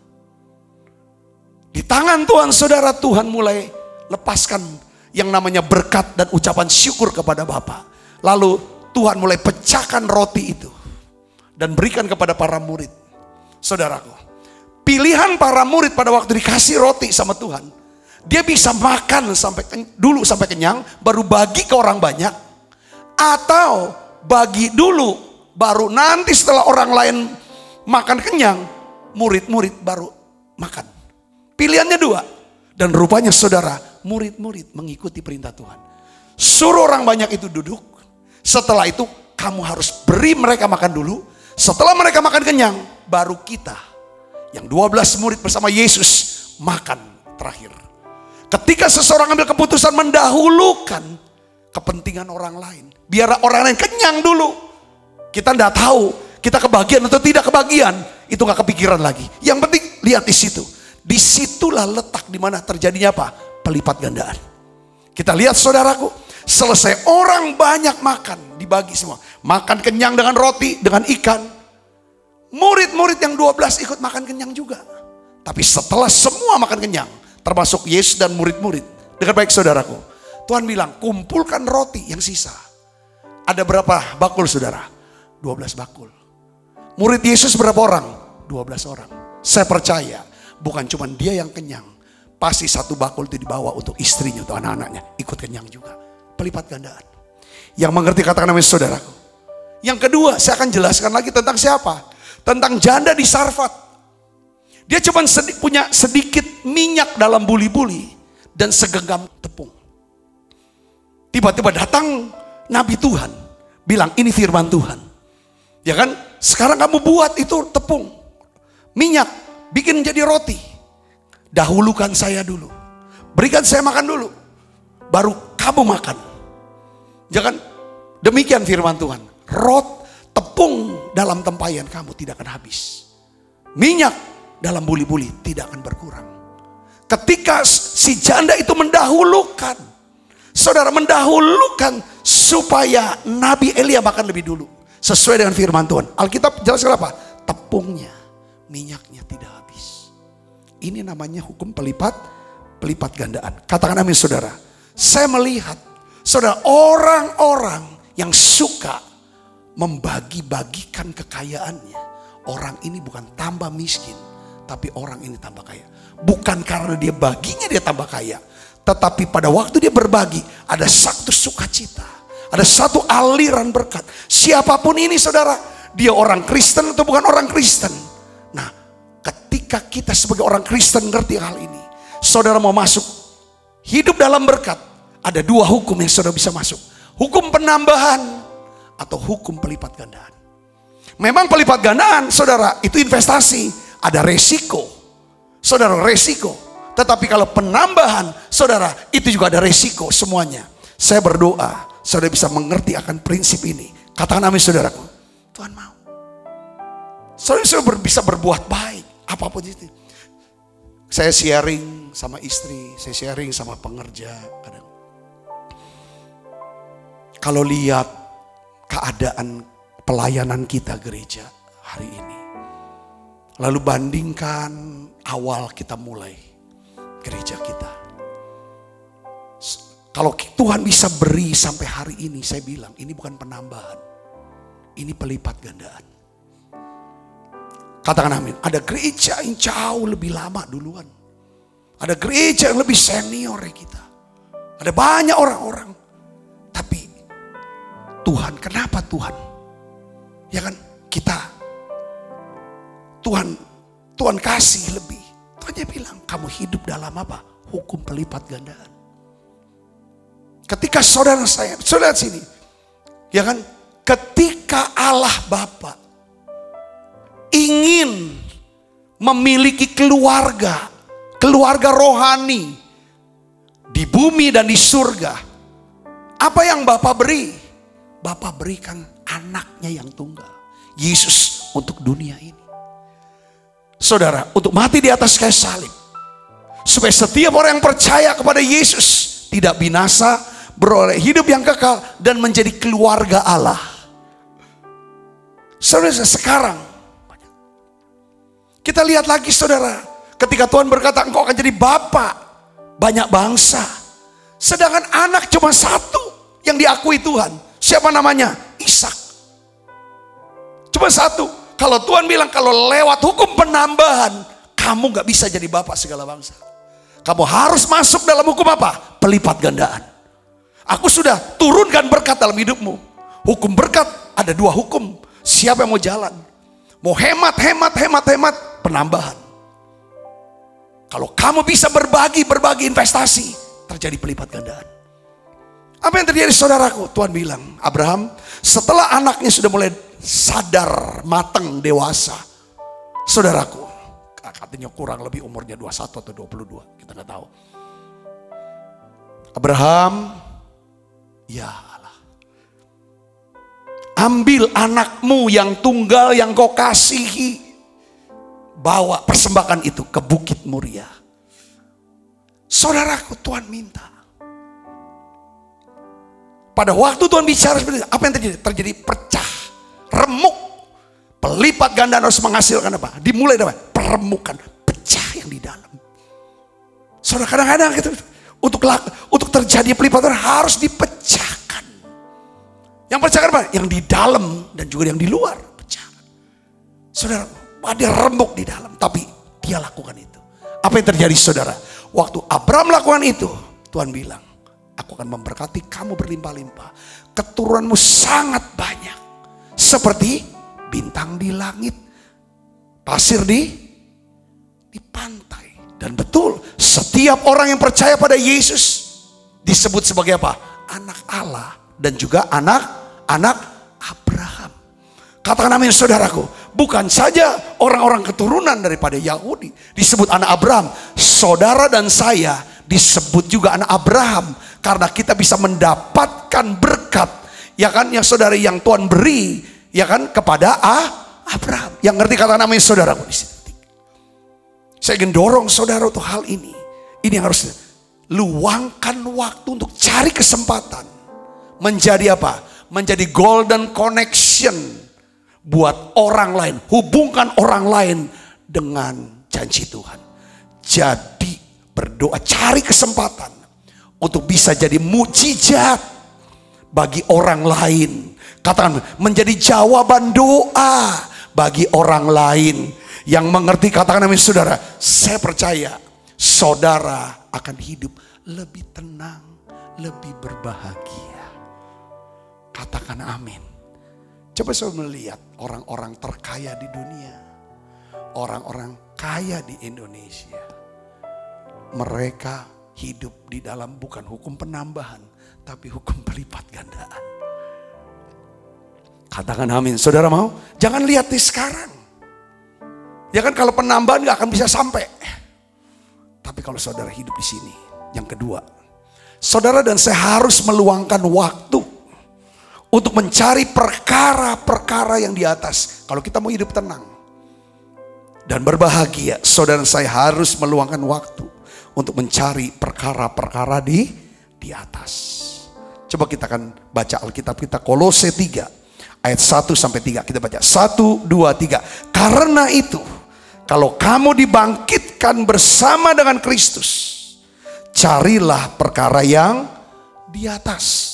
Di tangan Tuhan saudara, Tuhan mulai lepaskan yang namanya berkat dan ucapan syukur kepada Bapa. Lalu Tuhan mulai pecahkan roti itu dan berikan kepada para murid. Saudaraku, pilihan para murid pada waktu dikasih roti sama Tuhan, dia bisa makan dulu sampai kenyang, baru bagi ke orang banyak. Atau bagi dulu, baru nanti setelah orang lain makan kenyang, murid-murid baru makan. Pilihannya 2. Dan rupanya saudara, murid-murid mengikuti perintah Tuhan. Suruh orang banyak itu duduk. Setelah itu kamu harus beri mereka makan dulu. Setelah mereka makan kenyang, baru kita yang 12 murid bersama Yesus makan terakhir. Ketika seseorang ambil keputusan mendahulukan kepentingan orang lain, biar orang lain kenyang dulu. Kita tidak tahu kita kebagian atau tidak kebagian, itu nggak kepikiran lagi. Yang penting lihat di situ. Disitulah letak di mana terjadinya apa? Pelipat gandaan. Kita lihat saudaraku, selesai orang banyak makan, dibagi semua. Makan kenyang dengan roti, dengan ikan. Murid-murid yang 12 ikut makan kenyang juga. Tapi setelah semua makan kenyang, termasuk Yesus dan murid-murid. Dengar baik saudaraku. Tuhan bilang, kumpulkan roti yang sisa. Ada berapa bakul saudara? 12 bakul. Murid Yesus berapa orang? 12 orang. Saya percaya, bukan cuma dia yang kenyang, pasti satu bakul itu dibawa untuk istrinya, untuk anak-anaknya. Ikut kenyang juga. Pelipat gandaan. Yang mengerti katakan amin saudaraku. Yang kedua, saya akan jelaskan lagi tentang siapa? Tentang janda di Sarfat. Dia cuma punya sedikit minyak dalam buli-buli dan segenggam tepung. Tiba-tiba datang Nabi Tuhan, bilang ini firman Tuhan. Ya kan? Sekarang kamu buat itu tepung, minyak, bikin jadi roti. Dahulukan saya dulu, berikan saya makan dulu, baru kamu makan. Jangan demikian firman Tuhan. Tepung dalam tempayan kamu tidak akan habis. Minyak dalam buli-buli tidak akan berkurang. Ketika si janda itu mendahulukan, saudara mendahulukan supaya Nabi Elia makan lebih dulu. Sesuai dengan firman Tuhan. Alkitab jelaskan apa? Tepungnya, minyaknya tidak habis. Ini namanya hukum pelipat gandaan. Katakan amin saudara. Saya melihat saudara orang-orang yang suka membagi-bagikan kekayaannya. Orang ini bukan tambah miskin, tapi orang ini tambah kaya. Bukan karena dia baginya dia tambah kaya, tetapi pada waktu dia berbagi ada satu sukacita, ada satu aliran berkat. Siapapun ini saudara, dia orang Kristen atau bukan orang Kristen. Nah, ketika kita sebagai orang Kristen ngerti hal ini, saudara mau masuk hidup dalam berkat, ada dua hukum yang saudara bisa masuk. Hukum penambahan atau hukum pelipat gandaan. Memang pelipat gandaan saudara itu investasi, ada resiko. Saudara resiko. Tetapi kalau penambahan saudara itu juga ada resiko semuanya. Saya berdoa saudara bisa mengerti akan prinsip ini. Katakan amin saudaraku. Tuhan mau. Saudara bisa berbuat baik apapun itu. Saya sharing sama istri, saya sharing sama pengerja kadang. Kalau lihat keadaan pelayanan kita gereja hari ini, lalu bandingkan awal kita mulai gereja kita. Kalau Tuhan bisa beri sampai hari ini, saya bilang ini bukan penambahan, ini pelipat gandaan. Katakan amin. Ada gereja yang jauh lebih lama duluan, ada gereja yang lebih senior ya kita, ada banyak orang-orang. Tapi Tuhan, kenapa Tuhan? Ya kan kita, Tuhan kasih lebih. Tuhan dia bilang kamu hidup dalam apa? Hukum pelipat gandaan. Ketika saudara sini, ya kan? Ketika Allah Bapa ingin memiliki keluarga rohani di bumi dan di surga, apa yang Bapa beri? Bapa berikan anaknya yang tunggal, Yesus, untuk dunia ini. Saudara, untuk mati di atas kayu salib, supaya setiap orang yang percaya kepada Yesus tidak binasa, beroleh hidup yang kekal dan menjadi keluarga Allah. Saudara, sekarang kita lihat lagi saudara, ketika Tuhan berkata engkau akan jadi bapa banyak bangsa, sedangkan anak cuma satu yang diakui Tuhan. Siapa namanya? Ishak. Cuma satu. Kalau Tuhan bilang kalau lewat hukum penambahan, kamu gak bisa jadi bapak segala bangsa. Kamu harus masuk dalam hukum apa? Pelipat gandaan. Aku sudah turunkan berkat dalam hidupmu. Hukum berkat ada dua hukum. Siapa yang mau jalan? Mau hemat, penambahan. Kalau kamu bisa berbagi investasi, terjadi pelipat gandaan. Apa yang terjadi saudaraku? Tuhan bilang, Abraham setelah anaknya sudah mulai sadar, matang, dewasa. Saudaraku, katanya kurang lebih umurnya 21 atau 22, kita nggak tahu. Abraham, ya Allah, ambil anakmu yang tunggal yang kau kasihi, bawa persembahkan itu ke Bukit Moria. Saudaraku, Tuhan minta. Pada waktu Tuhan bicara seperti itu, apa yang terjadi? Terjadi pecah, remuk. Pelipat gandaan harus menghasilkan apa? Dimulai dari peremukan, pecah yang di dalam. Saudara, kadang-kadang gitu, untuk terjadi pelipatan harus dipecahkan. Yang pecahkan apa? Yang di dalam dan juga yang di luar pecah. Saudara, ada remuk di dalam, tapi dia lakukan itu. Apa yang terjadi saudara? Waktu Abraham lakukan itu, Tuhan bilang, aku akan memberkati kamu berlimpah-limpah. Keturunanmu sangat banyak. Seperti bintang di langit, pasir di pantai. Dan betul, setiap orang yang percaya pada Yesus disebut sebagai apa? Anak Allah dan juga anak Abraham. Katakan amin saudaraku. Bukan saja orang-orang keturunan daripada Yahudi disebut anak Abraham. Saudara dan saya disebut juga anak Abraham. Karena kita bisa mendapatkan berkat, ya kan, yang saudara yang Tuhan beri, ya kan, kepada Abraham. Yang ngerti katakan amin saudaraku di sini. Saya ingin dorong saudara untuk hal ini. Ini yang harus luangkan waktu untuk cari kesempatan. Menjadi apa? Menjadi golden connection buat orang lain. Hubungkan orang lain dengan janji Tuhan. Jadi berdoa, cari kesempatan untuk bisa jadi mujizat bagi orang lain. Katakan, menjadi jawaban doa bagi orang lain. Yang mengerti katakan amin saudara. Saya percaya saudara akan hidup lebih tenang, lebih berbahagia. Katakan amin. Coba saya melihat orang-orang terkaya di dunia, orang-orang kaya di Indonesia. Mereka hidup di dalam bukan hukum penambahan, tapi hukum pelipat gandaan. Katakan amin. Saudara mau? Jangan lihat di sekarang. Ya kan, kalau penambahan gak akan bisa sampai. Tapi kalau saudara hidup di sini. Yang kedua, saudara dan saya harus meluangkan waktu untuk mencari perkara-perkara yang di atas. Kalau kita mau hidup tenang dan berbahagia, saudara dan saya harus meluangkan waktu untuk mencari perkara-perkara di atas. Coba kita akan baca Alkitab kita, Kolose 3 ayat 1 sampai 3. Kita baca 1, 2, 3. Karena itu, kalau kamu dibangkitkan bersama dengan Kristus, carilah perkara yang di atas,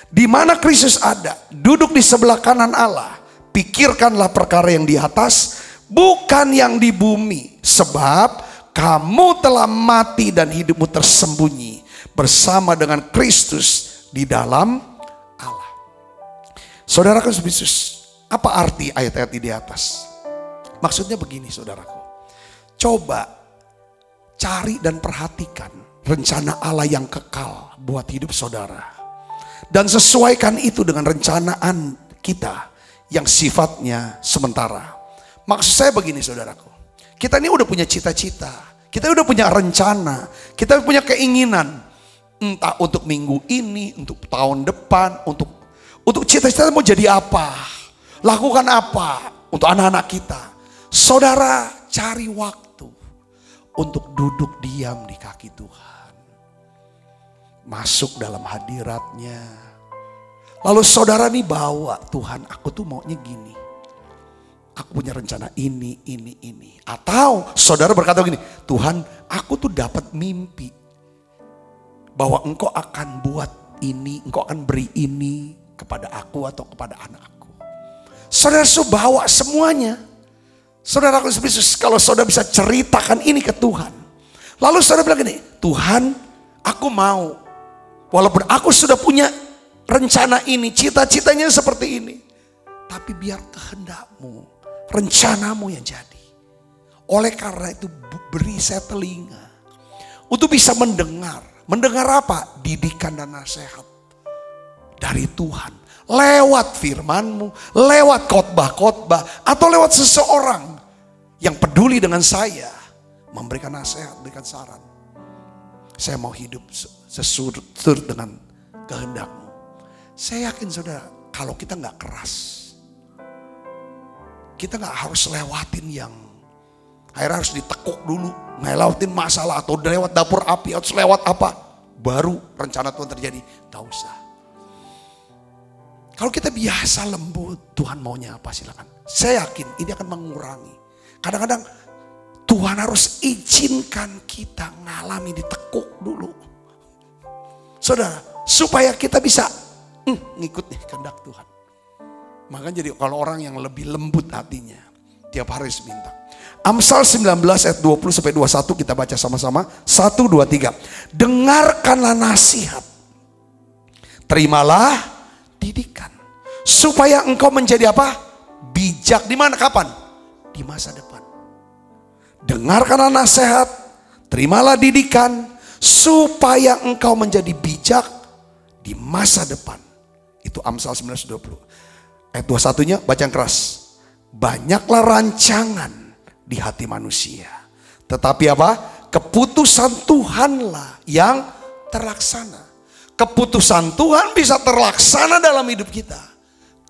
di mana Kristus ada, duduk di sebelah kanan Allah. Pikirkanlah perkara yang di atas, bukan yang di bumi. Sebab kamu telah mati dan hidupmu tersembunyi bersama dengan Kristus di dalam Allah. Saudara Kristus, apa arti ayat-ayat di atas? Maksudnya begini saudaraku. Coba cari dan perhatikan rencana Allah yang kekal buat hidup saudara. Dan sesuaikan itu dengan rencanaan kita yang sifatnya sementara. Maksud saya begini saudaraku. Kita ini udah punya cita-cita. Kita udah punya rencana. Kita punya keinginan. Entah untuk minggu ini, untuk tahun depan, untuk cita-cita mau jadi apa. Lakukan apa untuk anak-anak kita. Saudara cari waktu untuk duduk diam di kaki Tuhan. Masuk dalam hadiratnya. Lalu saudara nih bawa, Tuhan aku tuh maunya gini. Aku punya rencana ini. Atau saudara berkata gini, Tuhan aku tuh dapat mimpi. Bahwa engkau akan buat ini, engkau akan beri ini kepada aku atau kepada anakku. Saudara bawa semuanya. Saudara Yesus, kalau saudara bisa ceritakan ini ke Tuhan. Lalu saudara bilang gini, Tuhan aku mau. Walaupun aku sudah punya rencana ini, cita-citanya seperti ini. Tapi biar kehendakmu, rencanamu yang jadi. Oleh karena itu beri saya telinga. Untuk bisa mendengar. Mendengar apa? Didikan dan nasihat dari Tuhan. Lewat firman-Mu, lewat khotbah-khotbah, atau lewat seseorang yang peduli dengan saya. Memberikan nasihat, memberikan saran. Saya mau hidup sesurut dengan kehendak-Mu. Saya yakin saudara, kalau kita gak keras, kita gak harus lewatin yang akhirnya harus ditekuk dulu, ngelewatin masalah atau lewat dapur api, harus lewat apa, baru rencana Tuhan terjadi. Gak usah. Kalau kita biasa lembut, Tuhan maunya apa silakan. Saya yakin ini akan mengurangi. Kadang-kadang Tuhan harus izinkan kita ngalami ditekuk dulu. Saudara, supaya kita bisa ngikut nih kehendak Tuhan. Makanya jadi kalau orang yang lebih lembut hatinya, Tiap hari harus minta. Amsal 19 ayat 20 sampai 21 kita baca sama-sama. 1, 2, 3. Dengarkanlah nasihat. Terimalah didikan. Supaya engkau menjadi apa? Bijak. Di mana? Kapan? Di masa depan. Dengarkanlah nasihat. Terimalah didikan. Supaya engkau menjadi bijak di masa depan. Itu Amsal 19:20. Ayat 21-nya baca yang keras. Banyaklah rancangan di hati manusia. Tetapi apa? Keputusan Tuhanlah yang terlaksana. Keputusan Tuhan bisa terlaksana dalam hidup kita.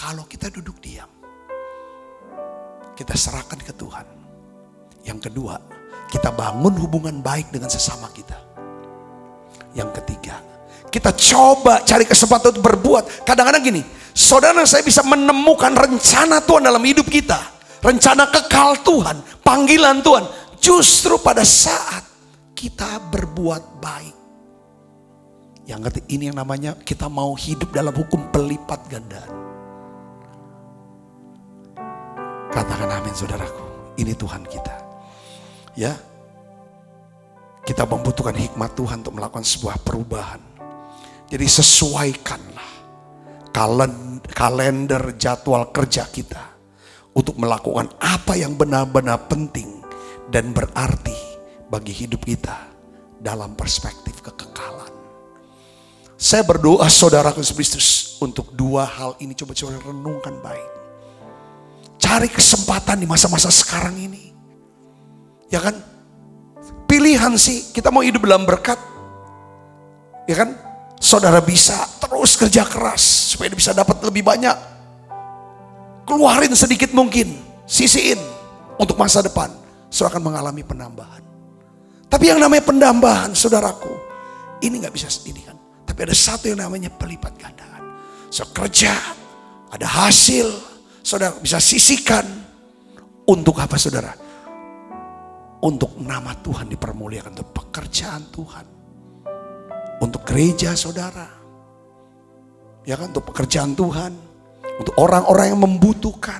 Kalau kita duduk diam. Kita serahkan ke Tuhan. Yang kedua, kita bangun hubungan baik dengan sesama kita. Yang ketiga, kita coba cari kesempatan untuk berbuat. Kadang-kadang gini, saudara saya bisa menemukan rencana Tuhan dalam hidup kita. Rencana kekal Tuhan, panggilan Tuhan. Justru pada saat kita berbuat baik. Yang ketiga, ini yang namanya kita mau hidup dalam hukum pelipat gandaan. Katakan amin saudaraku. Ini Tuhan kita. Ya. Kita membutuhkan hikmat Tuhan untuk melakukan sebuah perubahan. Jadi sesuaikanlah kalender jadwal kerja kita untuk melakukan apa yang benar-benar penting dan berarti bagi hidup kita dalam perspektif kekekalan. Saya berdoa saudaraku Kristus untuk dua hal ini, coba renungkan baik. Cari kesempatan di masa-masa sekarang ini. Ya kan? Pilihan sih, kita mau hidup dalam berkat. Ya kan? Saudara bisa terus kerja keras supaya bisa dapat lebih banyak. Keluarin sedikit mungkin, sisiin untuk masa depan. Saudara akan mengalami penambahan. Tapi yang namanya penambahan, saudaraku, ini gak bisa sendiri kan. Tapi ada satu yang namanya pelipat gandaan. So kerja, ada hasil, saudara bisa sisihkan. Untuk apa saudara? Untuk nama Tuhan dipermuliakan, untuk pekerjaan Tuhan. Untuk gereja saudara. Ya kan, untuk pekerjaan Tuhan. Untuk orang-orang yang membutuhkan.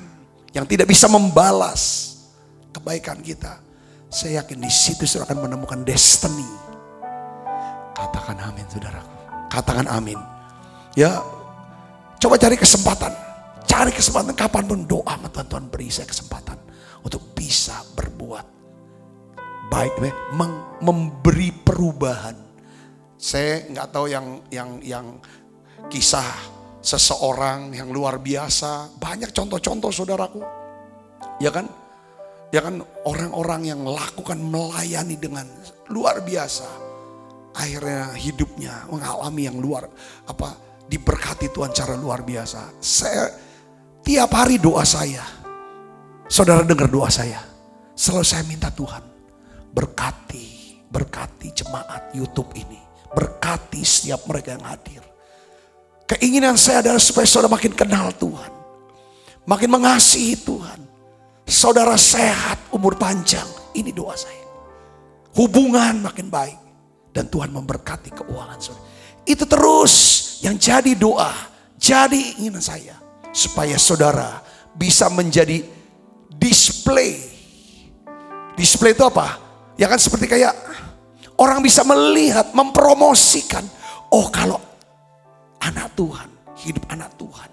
Yang tidak bisa membalas kebaikan kita. Saya yakin di situ saudara akan menemukan destiny. Katakan amin saudaraku. Katakan amin. Ya, coba cari kesempatan. Cari kesempatan kapanpun doa sama Tuhan beri saya kesempatan. Untuk bisa berbuat baik, memberi perubahan. Saya nggak tahu yang kisah seseorang yang luar biasa. Banyak contoh-contoh saudaraku. Ya kan? Ya kan, orang-orang yang lakukan melayani dengan luar biasa. Akhirnya hidupnya mengalami yang diberkati Tuhan cara luar biasa. Saya tiap hari doa saya. Saudara dengar doa saya. Selalu saya minta Tuhan berkati jemaat YouTube ini. Berkati setiap mereka yang hadir. Keinginan saya adalah supaya saudara makin kenal Tuhan. Makin mengasihi Tuhan. Saudara sehat, umur panjang. Ini doa saya. Hubungan makin baik. Dan Tuhan memberkati keuangan saudara. Itu terus yang jadi doa. Jadi inginan saya. Supaya saudara bisa menjadi display. Display itu apa? Ya kan seperti kayak orang bisa melihat, mempromosikan. Oh kalau anak Tuhan, hidup anak Tuhan.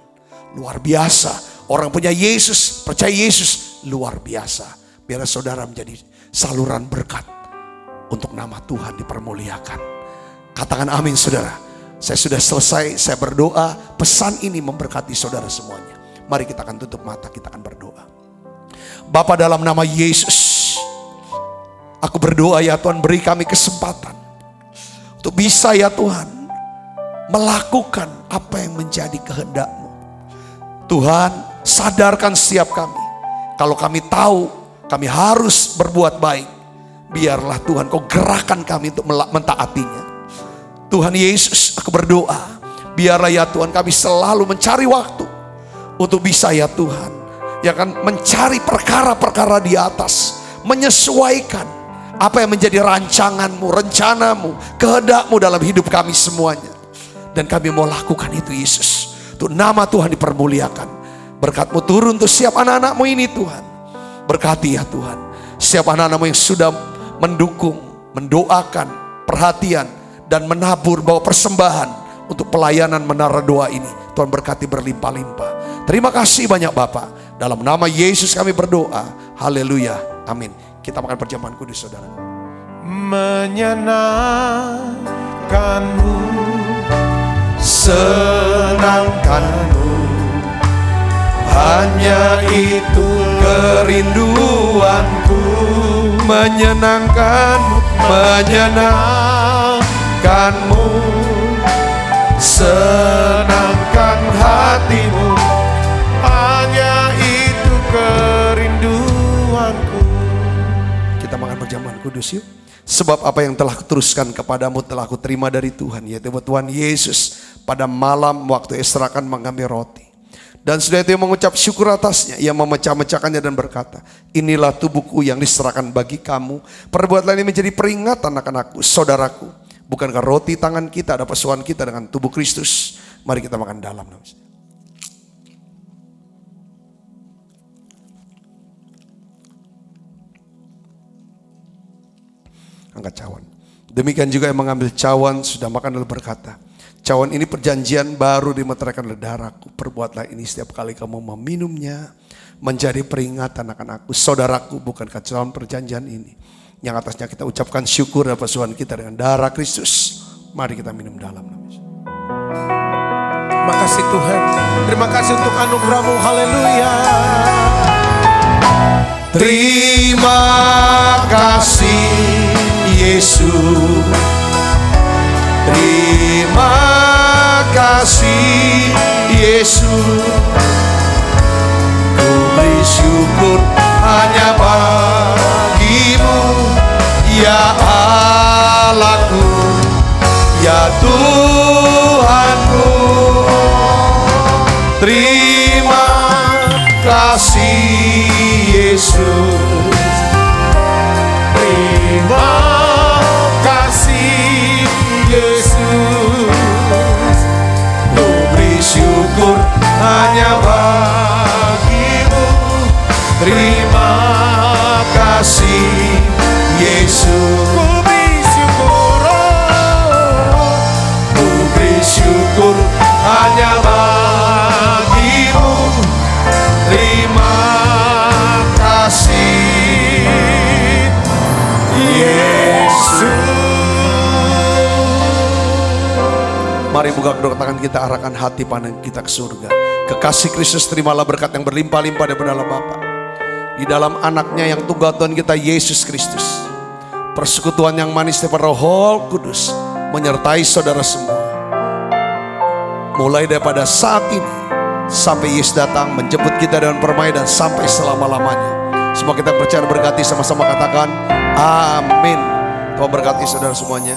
Luar biasa. Orang punya Yesus, percaya Yesus. Luar biasa. Biar saudara menjadi saluran berkat. Untuk nama Tuhan dipermuliakan. Katakan amin saudara. Saya sudah selesai, saya berdoa. Pesan ini memberkati saudara semuanya. Mari kita akan tutup mata, kita akan berdoa. Bapa dalam nama Yesus. Aku berdoa ya Tuhan, beri kami kesempatan. Untuk bisa ya Tuhan. Melakukan apa yang menjadi kehendak-Mu. Tuhan sadarkan setiap kami. Kalau kami tahu kami harus berbuat baik. Biarlah Tuhan Kau gerakkan kami untuk mentaatinya. Tuhan Yesus, aku berdoa. Biarlah ya Tuhan kami selalu mencari waktu. Untuk bisa ya Tuhan. Ya kan, mencari perkara-perkara di atas. Menyesuaikan apa yang menjadi rancangan-Mu, rencana-Mu, kehendak-Mu dalam hidup kami semuanya. Dan kami mau lakukan itu Yesus. Untuk nama Tuhan dipermuliakan. Berkat-Mu turun untuk setiap anak-anak-Mu ini Tuhan. Berkati ya Tuhan. Setiap anak-anak-Mu yang sudah mendukung, mendoakan, perhatian, dan menabur bawa persembahan untuk pelayanan menara doa ini. Tuhan berkati berlimpah-limpah. Terima kasih banyak Bapak. Dalam nama Yesus kami berdoa. Haleluya. Amin. Kita makan perjamuan kudus saudara. Menyenangkanmu, senangkanmu, hanya itu kerinduanku. Menyenangkanmu, menyenangkanmu, senangkan hatimu, hanya itu kerinduanku. Kita makan perjamuan kudus yuk. Sebab apa yang telah kuteruskan kepadamu telah aku terima dari Tuhan, yaitu Tuhan Yesus pada malam waktu Esra akan mengambil roti. Dan sudah itu mengucap syukur atasnya, ia memecah-mecahkannya dan berkata, inilah tubuhku yang diserahkan bagi kamu. Perbuatlah ini menjadi peringatan anak-anakku, saudaraku. Bukankah roti tangan kita ada persoalan kita dengan tubuh Kristus? Mari kita makan dalam. Angkat cawan. Demikian juga yang mengambil cawan sudah makan lalu berkata, cawan ini perjanjian baru dimeteraikan oleh darahku. Perbuatlah ini setiap kali kamu meminumnya menjadi peringatan akan aku, saudaraku. Bukankah cawan perjanjian ini yang atasnya kita ucapkan syukur dan persoalan kita dengan darah Kristus? Mari kita minum dalam. Terima kasih Tuhan. Terima kasih untuk anugerah-Mu. Haleluya. Terima kasih Yesus. Terima kasih Yesus. Ku beri syukur hanya bagi-Mu, ya Allahku, ya Tuhanku. Terima kasih Yesus. Terima kasih Yesus. Ku beri syukur hanya bagi-Mu. Terima kasih Yesus. Ku beri syukur, ku beri syukur hanya bagi-Mu. Terima kasih Yesus. Mari buka kedua tangan kita, arahkan hati pandang kita ke surga. Kekasih Kristus, terimalah berkat yang berlimpah-limpah daripada Allah Bapa, di dalam anaknya yang tunggal Tuhan kita Yesus Kristus. Persekutuan yang manis daripada Roh Kudus menyertai saudara semua, mulai daripada saat ini sampai Yesus datang menjemput kita dengan permai dan sampai selama-lamanya. Semua kita percaya berkati, sama-sama katakan amin. Tuhan berkati saudara semuanya.